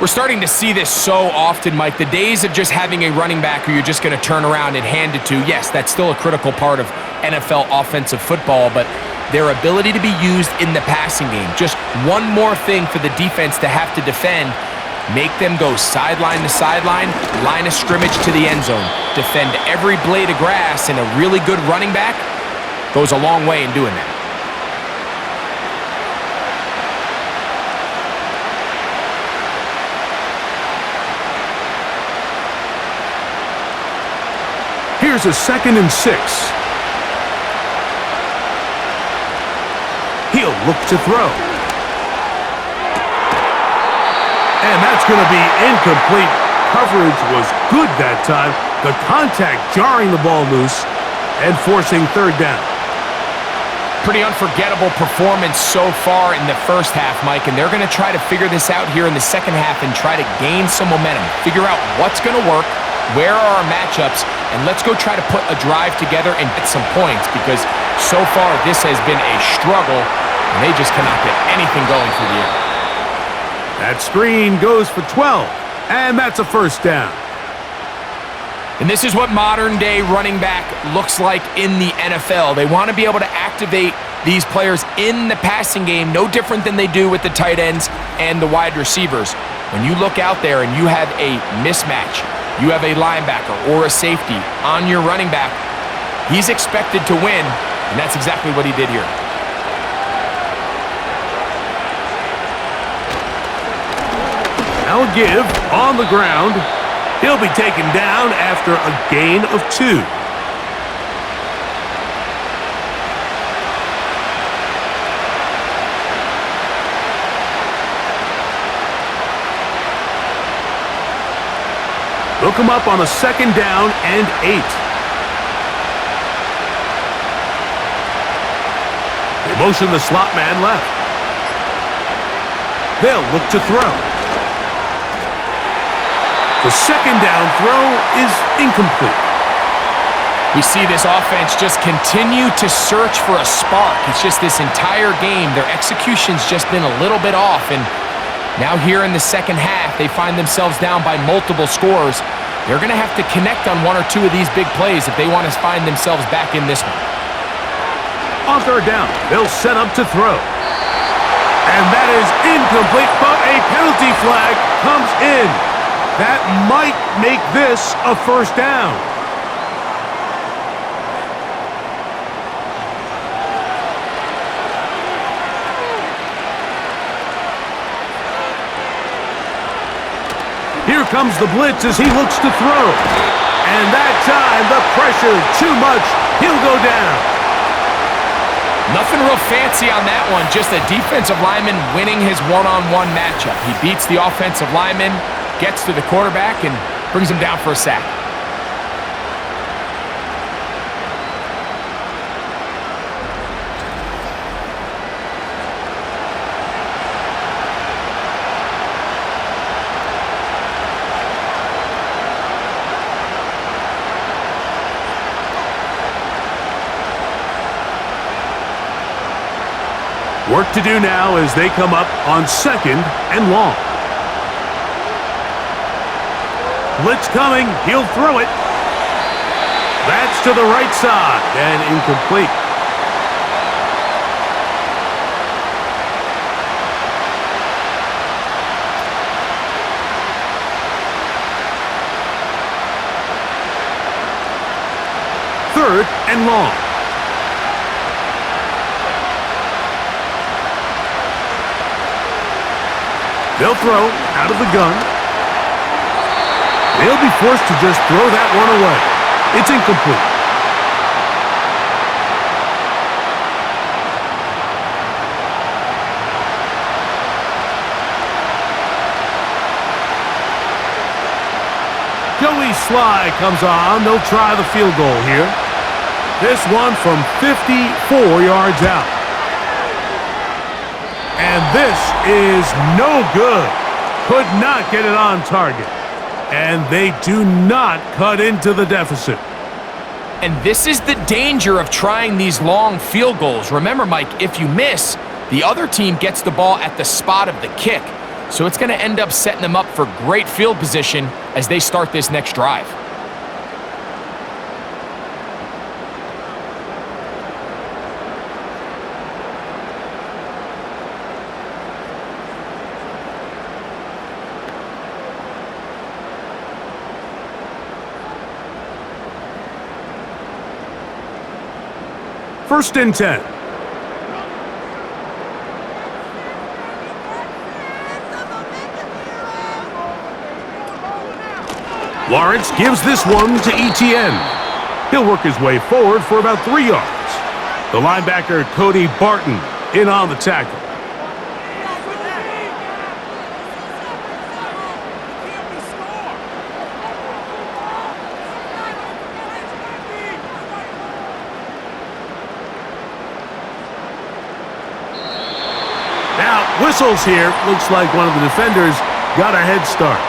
We're starting to see this so often, Mike. The days of just having a running back who you're just going to turn around and hand it to, yes, that's still a critical part of NFL offensive football, but their ability to be used in the passing game, just one more thing for the defense to have to defend, make them go sideline to sideline, line of scrimmage to the end zone, defend every blade of grass, and a really good running back goes a long way in doing that. Here's a 2nd and 6. He'll look to throw. And that's going to be incomplete. Coverage was good that time. The contact jarring the ball loose and forcing 3rd down. Pretty unforgettable performance so far in the first half, Mike, and they're going to try to figure this out here in the second half and try to gain some momentum, figure out what's going to work, where are our matchups, and let's go try to put a drive together and get some points, because so far this has been a struggle, and they just cannot get anything going through the air. That screen goes for 12, and that's a first down. And this is what modern-day running back looks like in the NFL. They want to be able to activate these players in the passing game, no different than they do with the tight ends and the wide receivers. When you look out there and you have a mismatch, you have a linebacker or a safety on your running back, he's expected to win, and that's exactly what he did here. Now a give on the ground. He'll be taken down after a gain of 2. They'll come up on a 2nd down and 8. They motion the slot man left. They'll look to throw. The 2nd down throw is incomplete. We see this offense just continue to search for a spark. It's just this entire game, their execution's just been a little bit off, and now here in the second half, they find themselves down by multiple scores. They're going to have to connect on 1 or 2 of these big plays if they want to find themselves back in this one. On 3rd down, they'll set up to throw. And that is incomplete, but a penalty flag comes in. That might make this a first down. Here comes the blitz as he looks to throw. And that time, the pressure too much. He'll go down. Nothing real fancy on that one, just a defensive lineman winning his one-on-one matchup. He beats the offensive lineman, gets to the quarterback, and brings him down for a sack. Work to do now as they come up on 2nd and long. Blitz coming. He'll throw it. That's to the right side and incomplete. Third and long. They'll throw out of the gun. They'll be forced to just throw that one away. It's incomplete. Joey Sly comes on. They'll try the field goal here. This one from 54 yards out. And this is no good. Could not get it on target. And they do not cut into the deficit. And this is the danger of trying these long field goals. Remember, Mike, if you miss, the other team gets the ball at the spot of the kick. So it's going to end up setting them up for great field position as they start this next drive. First and 10. Lawrence gives this one to Etienne. He'll work his way forward for about 3 yards. The linebacker, Cody Barton, in on the tackle. Now, whistles here. Looks like one of the defenders got a head start.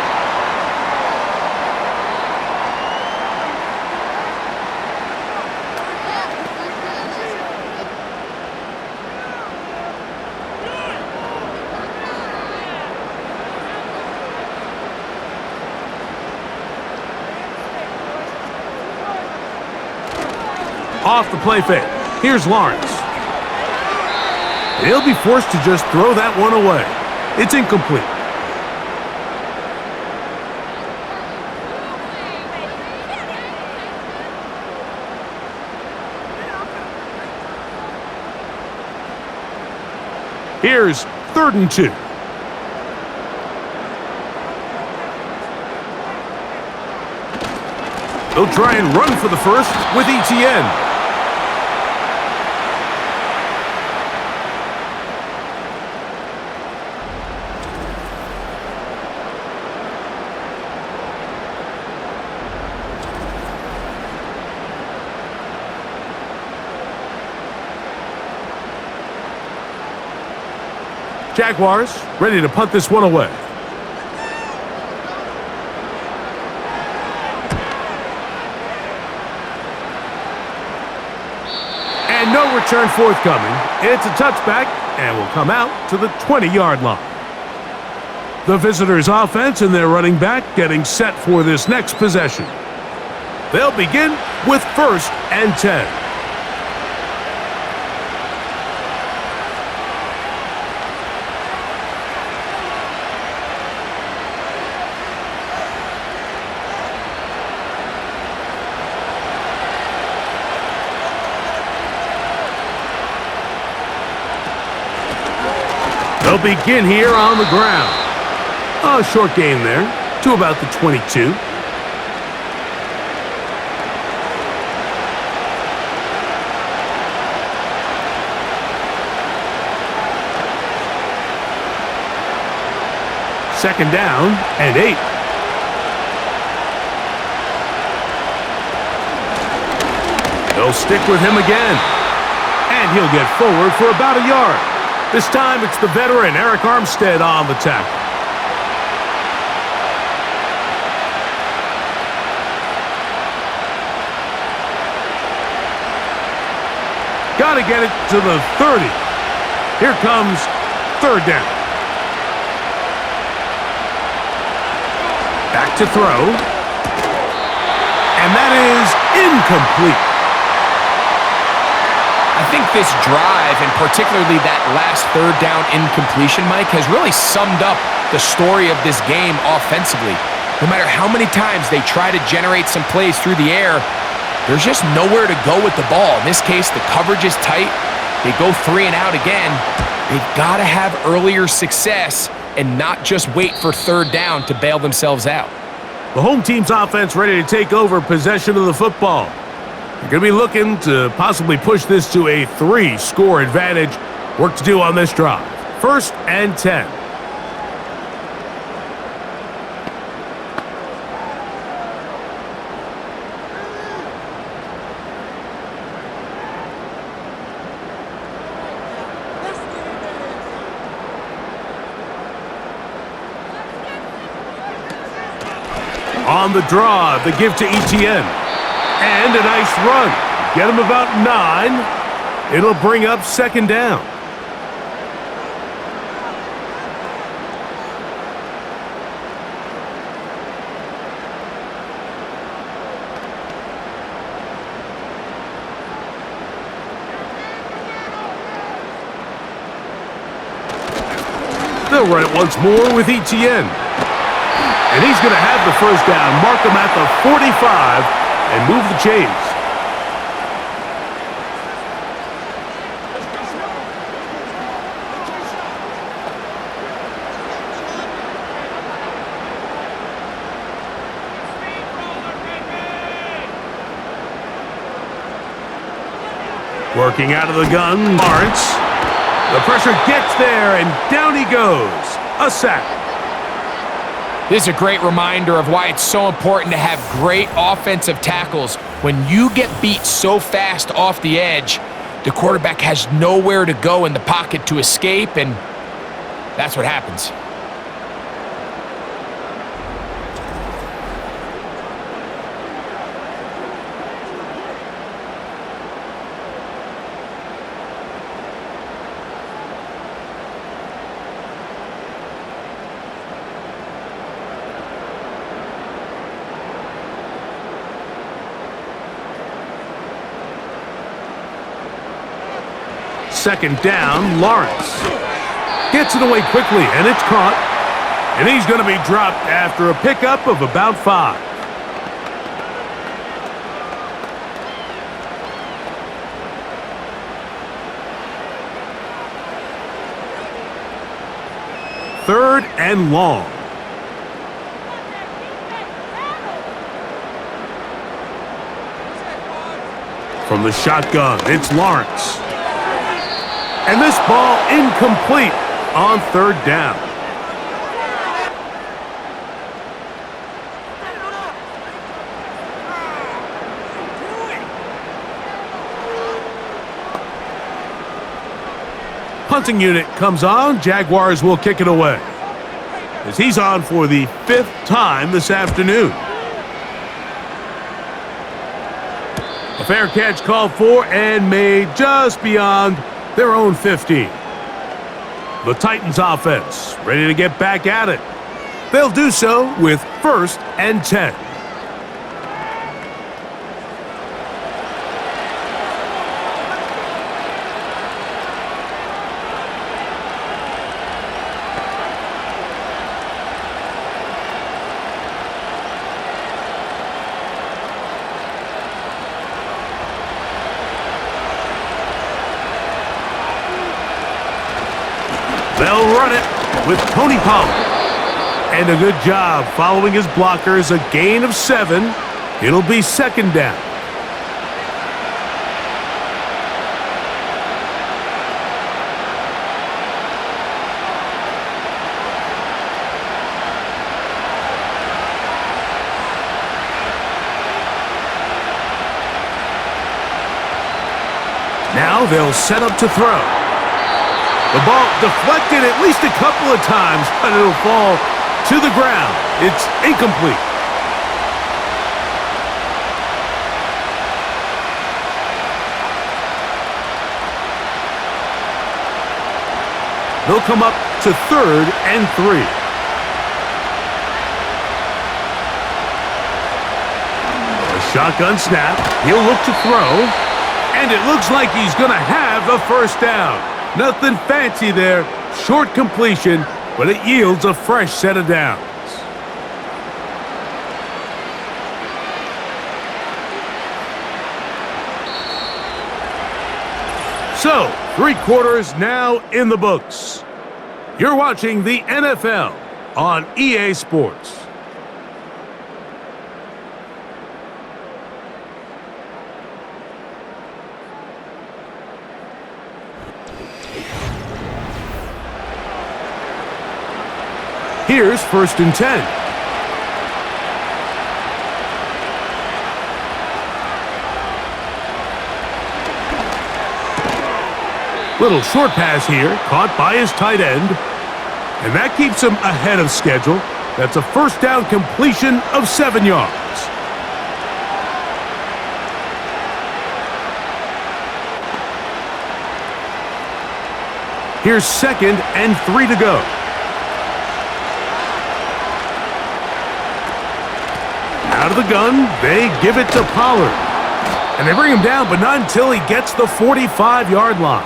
Off the play fake. Here's Lawrence. He'll be forced to just throw that one away. It's incomplete. Here's 3rd and 2. They'll try and run for the first with Etienne. Jaguars ready to punt this one away. And no return forthcoming. It's a touchback and will come out to the 20-yard line. The visitors' offense and their running back getting set for this next possession. They'll begin with 1st and 10. They'll begin here on the ground. A short gain there to about the 22. Second down and 8. They'll stick with him again. And he'll get forward for about a yard. This time it's the veteran Eric Armstead on the tackle. Got to get it to the 30. Here comes third down. Back to throw. And that is incomplete. I think this drive, and particularly that last third down incompletion, Mike, has really summed up the story of this game offensively. No matter how many times they try to generate some plays through the air, there's just nowhere to go with the ball. In this case, the coverage is tight. They go 3 and out again. They've got to have earlier success and not just wait for third down to bail themselves out. The home team's offense ready to take over possession of the football. They're going to be looking to possibly push this to a 3-score advantage. Work to do on this drive. 1st and 10. On the draw, the give to Etienne. And a nice run. Get him about 9. It'll bring up second down. They'll run it once more with Etienne. And he's going to have the first down. Mark him at the 45 and move the chains. Working out of the gun, Lawrence. The pressure gets there, and down he goes. A sack. This is a great reminder of why it's so important to have great offensive tackles. When you get beat so fast off the edge, the quarterback has nowhere to go in the pocket to escape, and that's what happens. Second down, Lawrence. Gets it away quickly, and it's caught. And he's going to be dropped after a pickup of about 5. Third and long. From the shotgun, it's Lawrence. And this ball incomplete on third down. Punting unit comes on. Jaguars will kick it away, as he's on for the 5th time this afternoon. A fair catch called for and made just beyond their own 50. The Titans offense ready to get back at it. They'll do so with 1st and 10. They'll run it with Tony Pollard. And a good job following his blockers. A gain of 7. It'll be second down. Now they'll set up to throw. The ball deflected at least a couple of times, but it'll fall to the ground. It's incomplete. They'll come up to 3rd and 3. A shotgun snap. He'll look to throw. And it looks like he's going to have the first down. Nothing fancy there. Short completion, but it yields a fresh set of downs. So, 3 quarters now in the books. You're watching the NFL on EA Sports. Here's 1st and 10. Little short pass here, caught by his tight end. And that keeps him ahead of schedule. That's a first down completion of 7 yards. Here's 2nd and 3 to go. Out of the gun, they give it to Pollard. And they bring him down, but not until he gets the 45-yard line.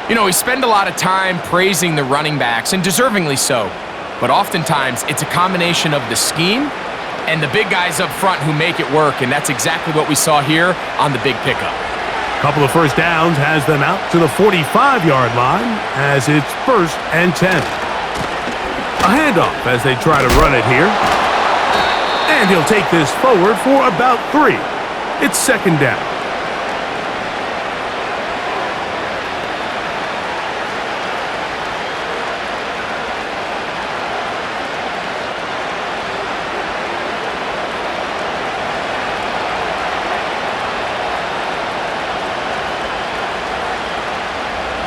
You know, we spend a lot of time praising the running backs, and deservingly so. But oftentimes, it's a combination of the scheme and the big guys up front who make it work, and that's exactly what we saw here on the big pickup. Couple of first downs has them out to the 45-yard line as it's 1st and 10. A handoff as they try to run it here. And he'll take this forward for about 3. It's 2nd down.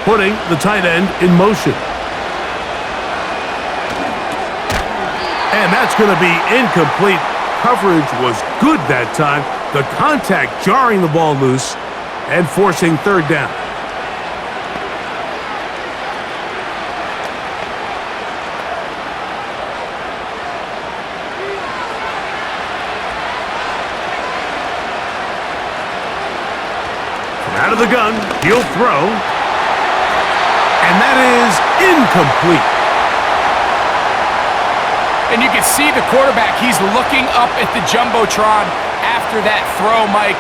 Putting the tight end in motion. And that's going to be incomplete. Coverage was good that time. The contact jarring the ball loose and forcing 3rd down. From out of the gun, he'll throw. And that is incomplete. And you can see the quarterback, he's looking up at the Jumbotron after that throw, Mike.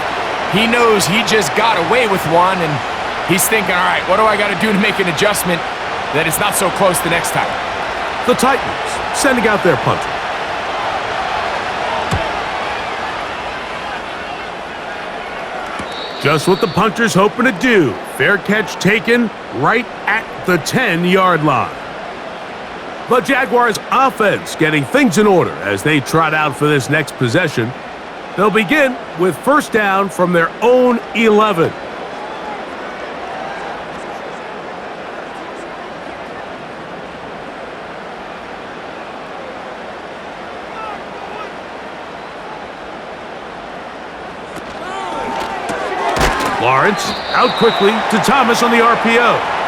He knows he just got away with one, and he's thinking, all right, what do I got to do to make an adjustment that it's not so close the next time? The Titans sending out their punter. Just what the punter's hoping to do. Fair catch taken right at the 10-yard line. The Jaguars offense getting things in order as they trot out for this next possession. They'll begin with 1st down from their own 11. Lawrence out quickly to Thomas on the RPO.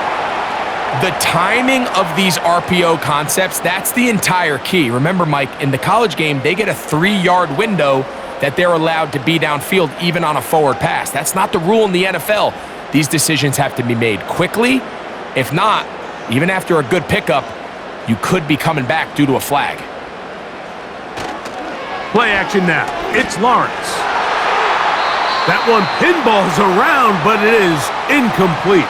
The timing of these RPO concepts, that's the entire key. Remember, Mike, in the college game, they get a 3-yard window that they're allowed to be downfield even on a forward pass. That's not the rule in the NFL. These decisions have to be made quickly. If not, even after a good pickup, you could be coming back due to a flag. Play action now. It's Lawrence. That one pinballs around, but it is incomplete.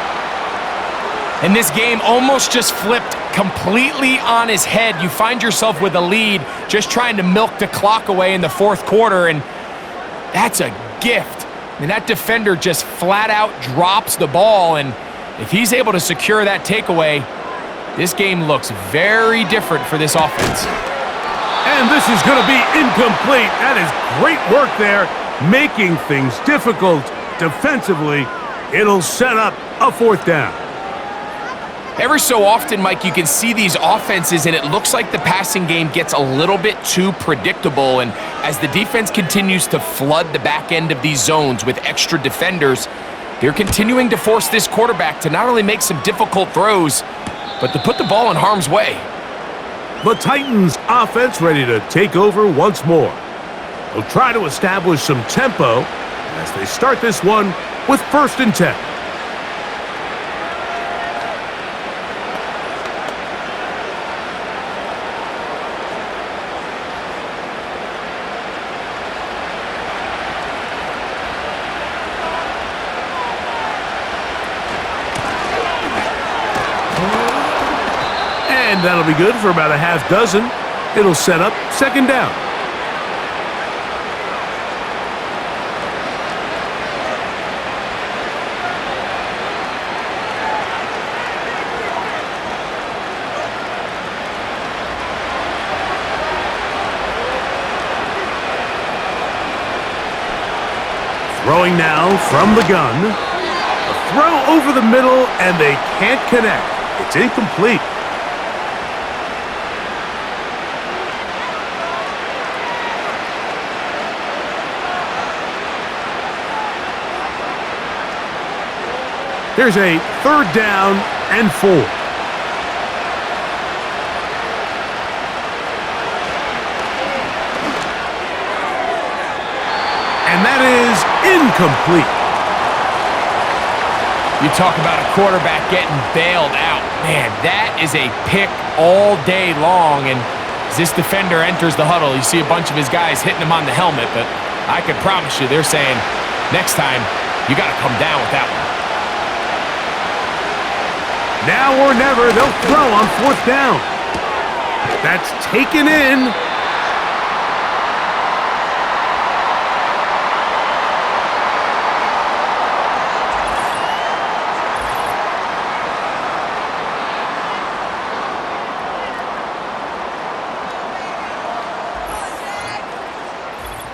And this game almost just flipped completely on his head. You find yourself with a lead, just trying to milk the clock away in the 4th quarter, and that's a gift. I mean, that defender just flat out drops the ball, and if he's able to secure that takeaway, this game looks very different for this offense. And this is going to be incomplete. That is great work there, making things difficult defensively. It'll set up a 4th down. Every so often, Mike, you can see these offenses, and it looks like the passing game gets a little bit too predictable. And as the defense continues to flood the back end of these zones with extra defenders, they're continuing to force this quarterback to not only make some difficult throws, but to put the ball in harm's way. The Titans offense ready to take over once more. They'll try to establish some tempo as they start this one with 1st and 10. And that'll be good for about a half dozen. It'll set up 2nd down. Throwing now from the gun. A throw over the middle, and they can't connect. It's incomplete. Here's a 3rd down and 4. And that is incomplete. You talk about a quarterback getting bailed out. Man, that is a pick all day long. And as this defender enters the huddle, you see a bunch of his guys hitting him on the helmet. But I can promise you, they're saying, next time, you got to come down with that one. Now or never, they'll throw on 4th down. That's taken in.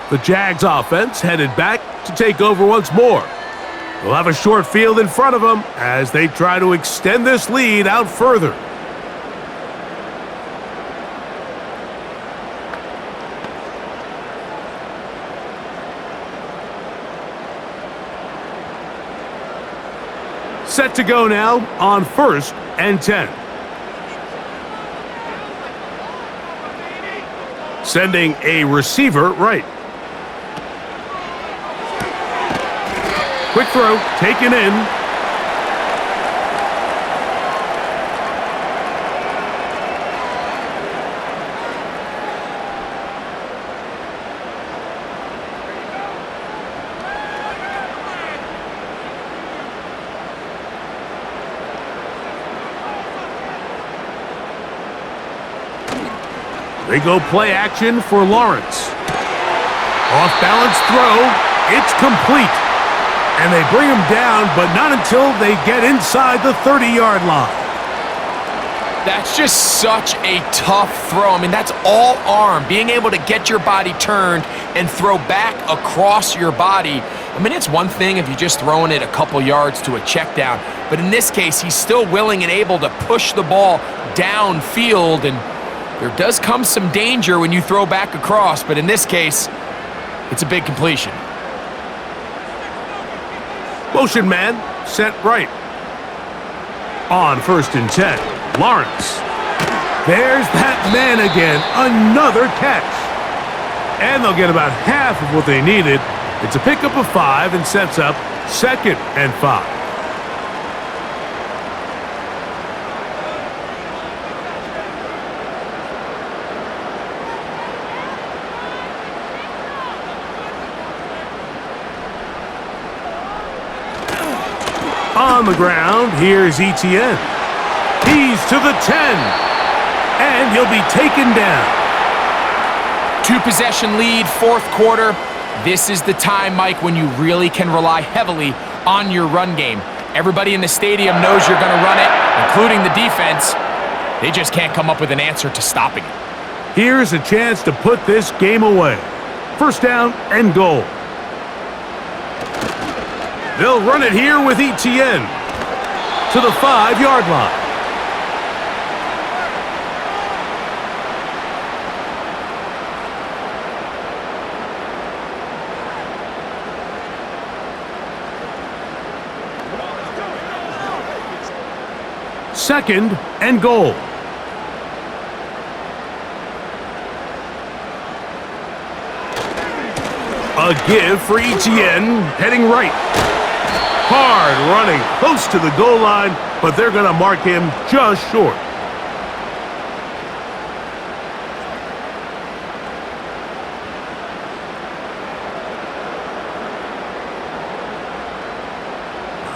The Jags offense headed back to take over once more. They'll have a short field in front of them as they try to extend this lead out further. Set to go now on 1st and 10. Sending a receiver right. Quick throw, taken in. They go play action for Lawrence. Off-balance throw, it's complete. And they bring him down, but not until they get inside the 30-yard line. That's just such a tough throw. I mean, that's all arm. Being able to get your body turned and throw back across your body. I mean, it's one thing if you're just throwing it a couple yards to a check down. But in this case, he's still willing and able to push the ball downfield. And there does come some danger when you throw back across. But in this case, it's a big completion. Motion man, set right. On 1st and 10, Lawrence. There's that man again, another catch. And they'll get about half of what they needed. It's a pickup of 5 and sets up 2nd and 5. On the ground, here's Etienne. He's to the 10, and he'll be taken down. 2-possession lead, 4th quarter. This is the time, Mike, when you really can rely heavily on your run game. Everybody in the stadium knows you're going to run it, including the defense. They just can't come up with an answer to stopping it. Here's a chance to put this game away. 1st down and goal. They'll run it here with ETN to the 5-yard line. Second and goal. A give for ETN, heading right. Hard running, close to the goal line, but they're going to mark him just short.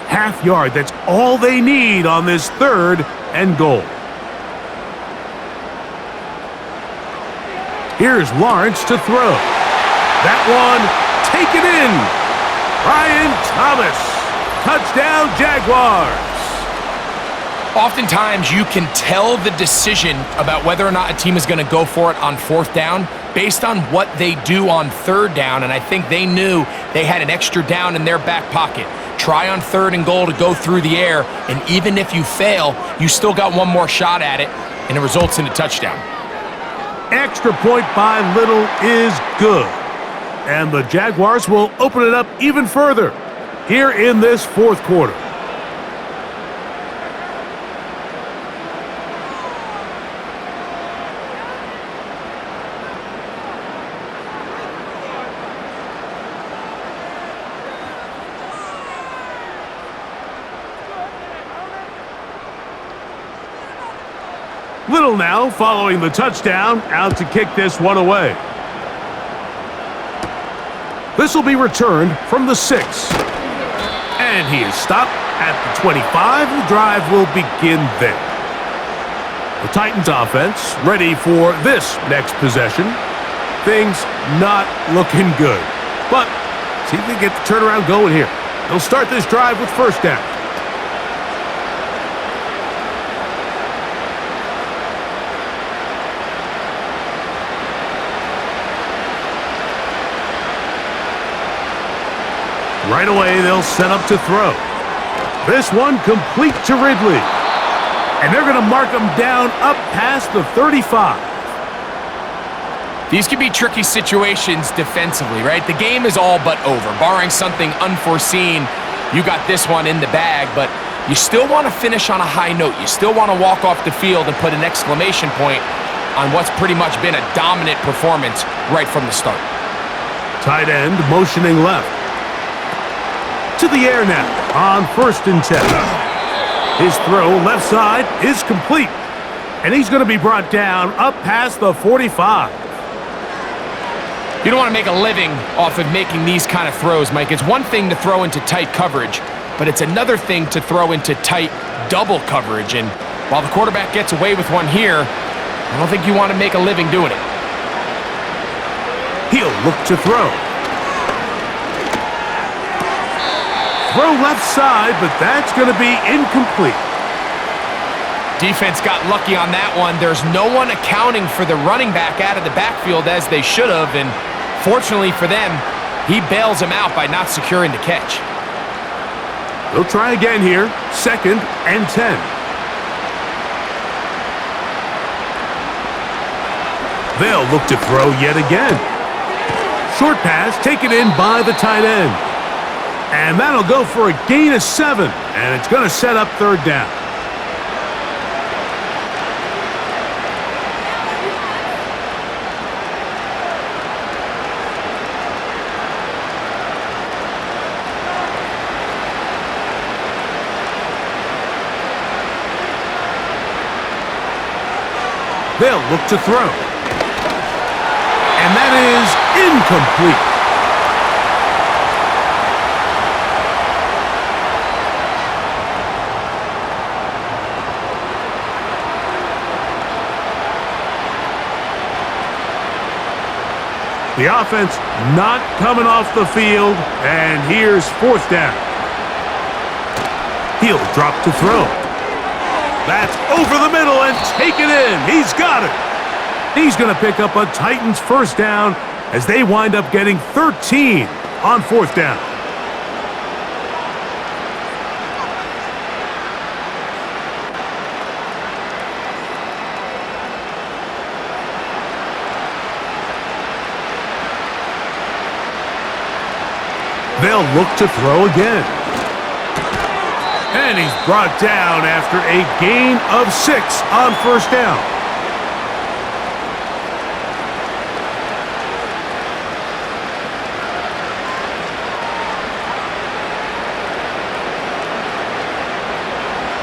Half yard, that's all they need on this third and goal. Here's Lawrence to throw. That one, taken in. Brian Thomas, touchdown Jaguars. Oftentimes, you can tell the decision about whether or not a team is going to go for it on fourth down based on what they do on third down, and I think they knew they had an extra down in their back pocket. Try on third and goal to go through the air, and even if you fail, you still got one more shot at it, and it results in a touchdown. Extra point by Little is good. And the Jaguars will open it up even further here in this fourth quarter. Little now following the touchdown, out to kick this one away. This will be returned from the 6. And he is stopped at the 25. The drive will begin there. The Titans offense ready for this next possession. Things not looking good. But see if they get the turnaround going here. They'll start this drive with first down. Right away, they'll set up to throw. This one complete to Ridley. And they're going to mark him down up past the 35. These can be tricky situations defensively, right? The game is all but over. Barring something unforeseen, you got this one in the bag, but you still want to finish on a high note. You still want to walk off the field and put an exclamation point on what's pretty much been a dominant performance right from the start. Tight end motioning left. To the air now on first and 10. His throw left side is complete. And he's going to be brought down up past the 45. You don't want to make a living off of making these kind of throws, Mike. It's one thing to throw into tight coverage, but it's another thing to throw into tight double coverage. And while the quarterback gets away with one here, I don't think you want to make a living doing it. He'll look to throw. Throw left side, but that's going to be incomplete. Defense got lucky on that one. There's no one accounting for the running back out of the backfield as they should have, and fortunately for them, he bails him out by not securing the catch. They'll try again here, second and 10. They'll look to throw yet again. Short pass taken in by the tight end. And that'll go for a gain of 7, and it's going to set up third down. They'll look to throw. And that is incomplete. The offense not coming off the field, and here's fourth down. He'll drop to throw. That's over the middle and taken in. He's got it. He's going to pick up a Titans first down as they wind up getting 13 on fourth down. They'll look to throw again. And he's brought down after a gain of 6 on first down.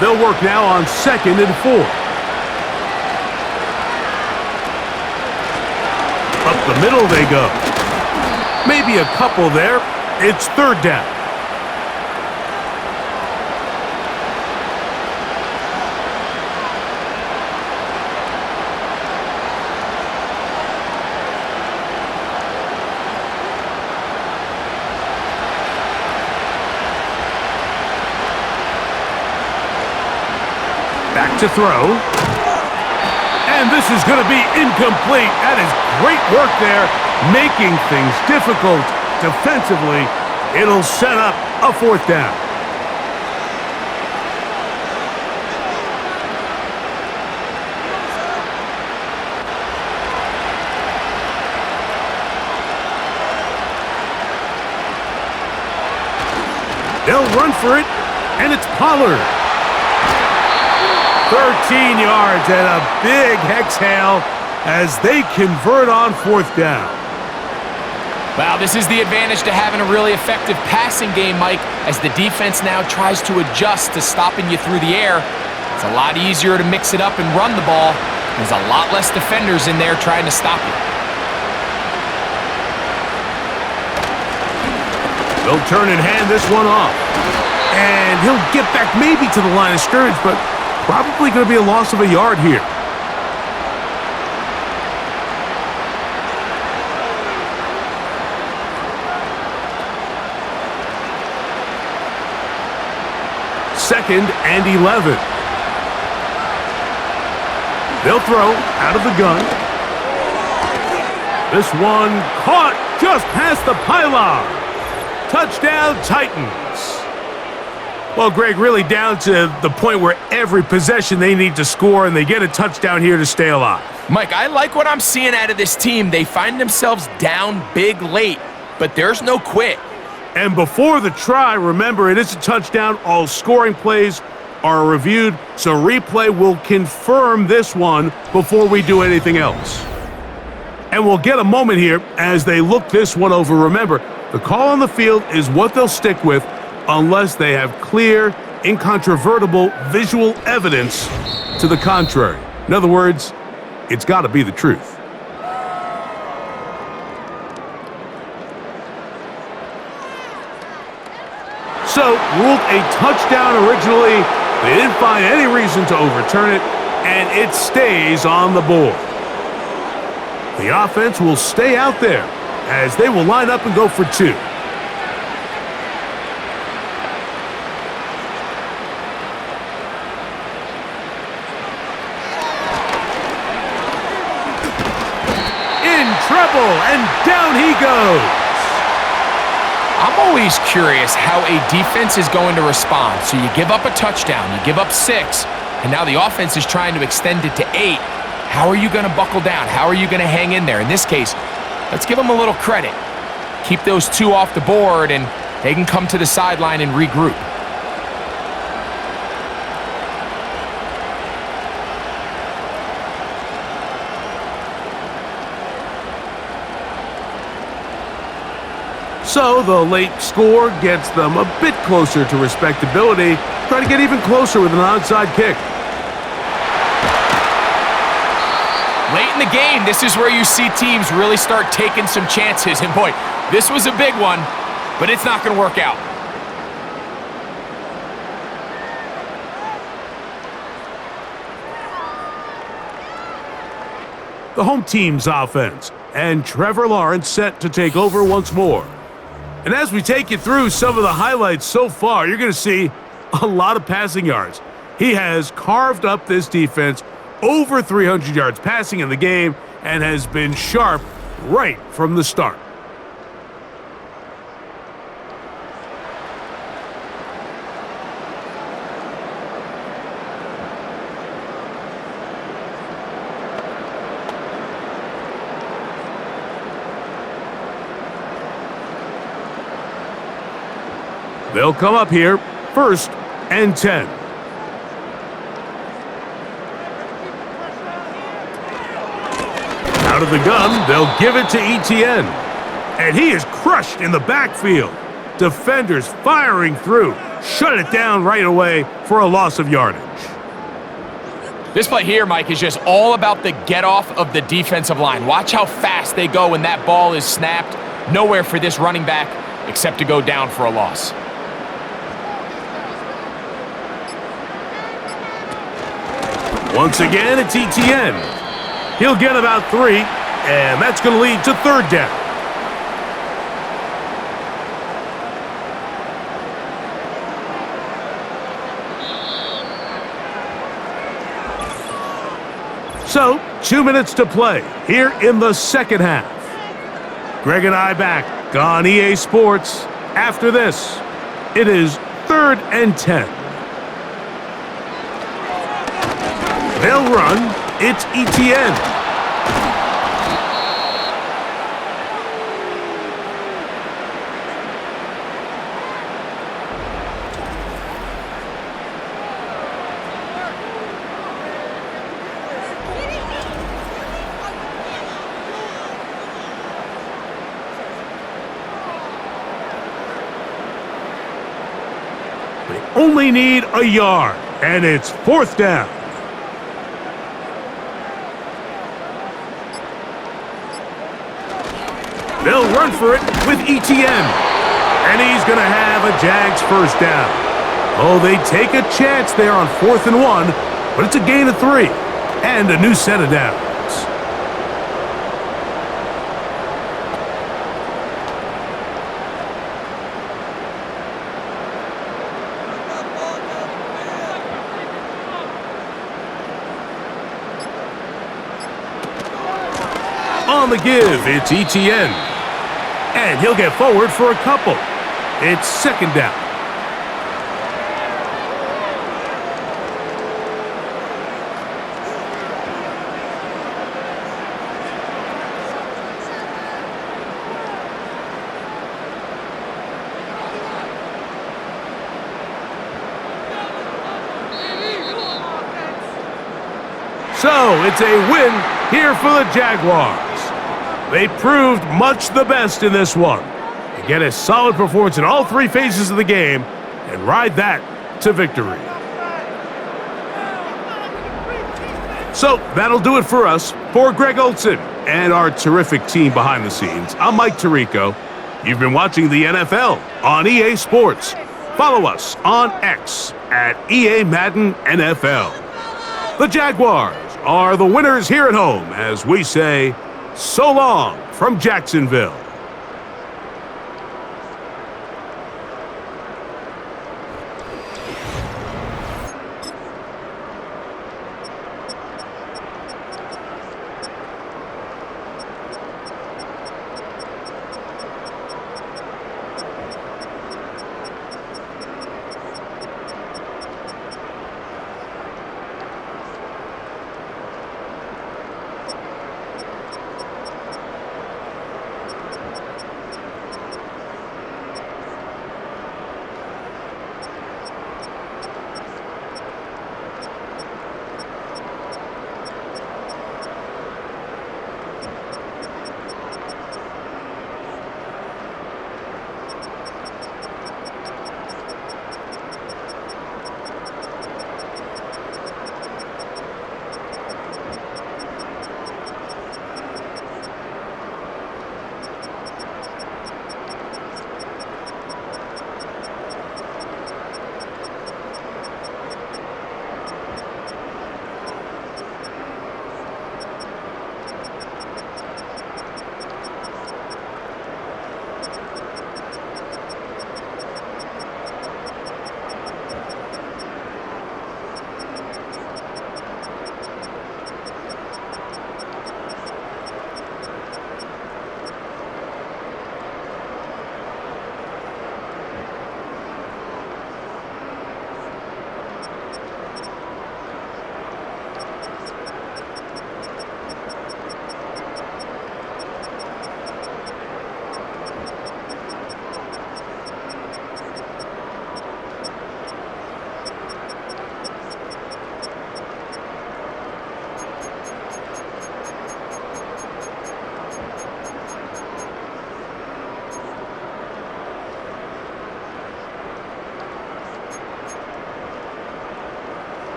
They'll work now on 2nd and 4. Up the middle they go. Maybe a couple there. It's 3rd down. Back to throw. And this is going to be incomplete. That is great work there, making things difficult defensively. It'll set up a 4th down. They'll run for it, and it's Pollard. 13 yards and a big exhale as they convert on 4th down. Wow, this is the advantage to having a really effective passing game, Mike, as the defense now tries to adjust to stopping you through the air. It's a lot easier to mix it up and run the ball. There's a lot less defenders in there trying to stop you. They'll turn and hand this one off. And he'll get back maybe to the line of scrimmage, but probably going to be a loss of a yard here. Second and 11. They'll throw out of the gun. This one caught just past the pylon. Touchdown, Titans. Well, Greg, really down to the point where every possession they need to score, and they get a touchdown here to stay alive. Mike, I like what I'm seeing out of this team. They find themselves down big late, but there's no quit. And before the try, remember, it is a touchdown. All scoring plays are reviewed, so replay will confirm this one before we do anything else. And we'll get a moment here as they look this one over. Remember, the call on the field is what they'll stick with unless they have clear, incontrovertible visual evidence to the contrary. In other words, it's got to be the truth. So, ruled a touchdown originally. They didn't find any reason to overturn it, and it stays on the board. The offense will stay out there as they will line up and go for 2. Treble, and down he goes. I'm always curious how a defense is going to respond. So you give up a touchdown, you give up 6, and now the offense is trying to extend it to 8. How are you going to buckle down? How are you going to hang in there? In this case, let's give them a little credit. Keep those 2 off the board, and they can come to the sideline and regroup. So the late score gets them a bit closer to respectability. Try to get even closer with an onside kick. Late in the game, this is where you see teams really start taking some chances. And boy, this was a big one, but it's not going to work out. The home team's offense, and Trevor Lawrence set to take over once more. And as we take you through some of the highlights so far, you're going to see a lot of passing yards. He has carved up this defense, over 300 yards passing in the game, and has been sharp right from the start. They'll come up here, 1st and 10. Out of the gun, they'll give it to ETN. And he is crushed in the backfield. Defenders firing through. Shut it down right away for a loss of yardage. This play here, Mike, is just all about the get-off of the defensive line. Watch how fast they go when that ball is snapped. Nowhere for this running back except to go down for a loss. Once again, it's ETN. He'll get about 3, and that's going to lead to 3rd down. So, 2 minutes to play here in the 2nd half. Greg and I back on EA Sports. After this, it is 3rd and 10. They'll run. It's ETN. They only need a yard, and it's 4th down. They'll run for it with ETN. And he's going to have a Jags 1st down. Oh, they take a chance there on 4th and 1, but it's a gain of 3 and a new set of downs. On the give, it's ETN. And he'll get forward for a couple. It's 2nd down. So it's a win here for the Jaguars. They proved much the best in this one. They get a solid performance in all 3 phases of the game and ride that to victory. So that'll do it for us. For Greg Olson and our terrific team behind the scenes, I'm Mike Tirico. You've been watching the NFL on EA Sports. Follow us on X at EA Madden NFL. The Jaguars are the winners here at home as we say, so long from Jacksonville.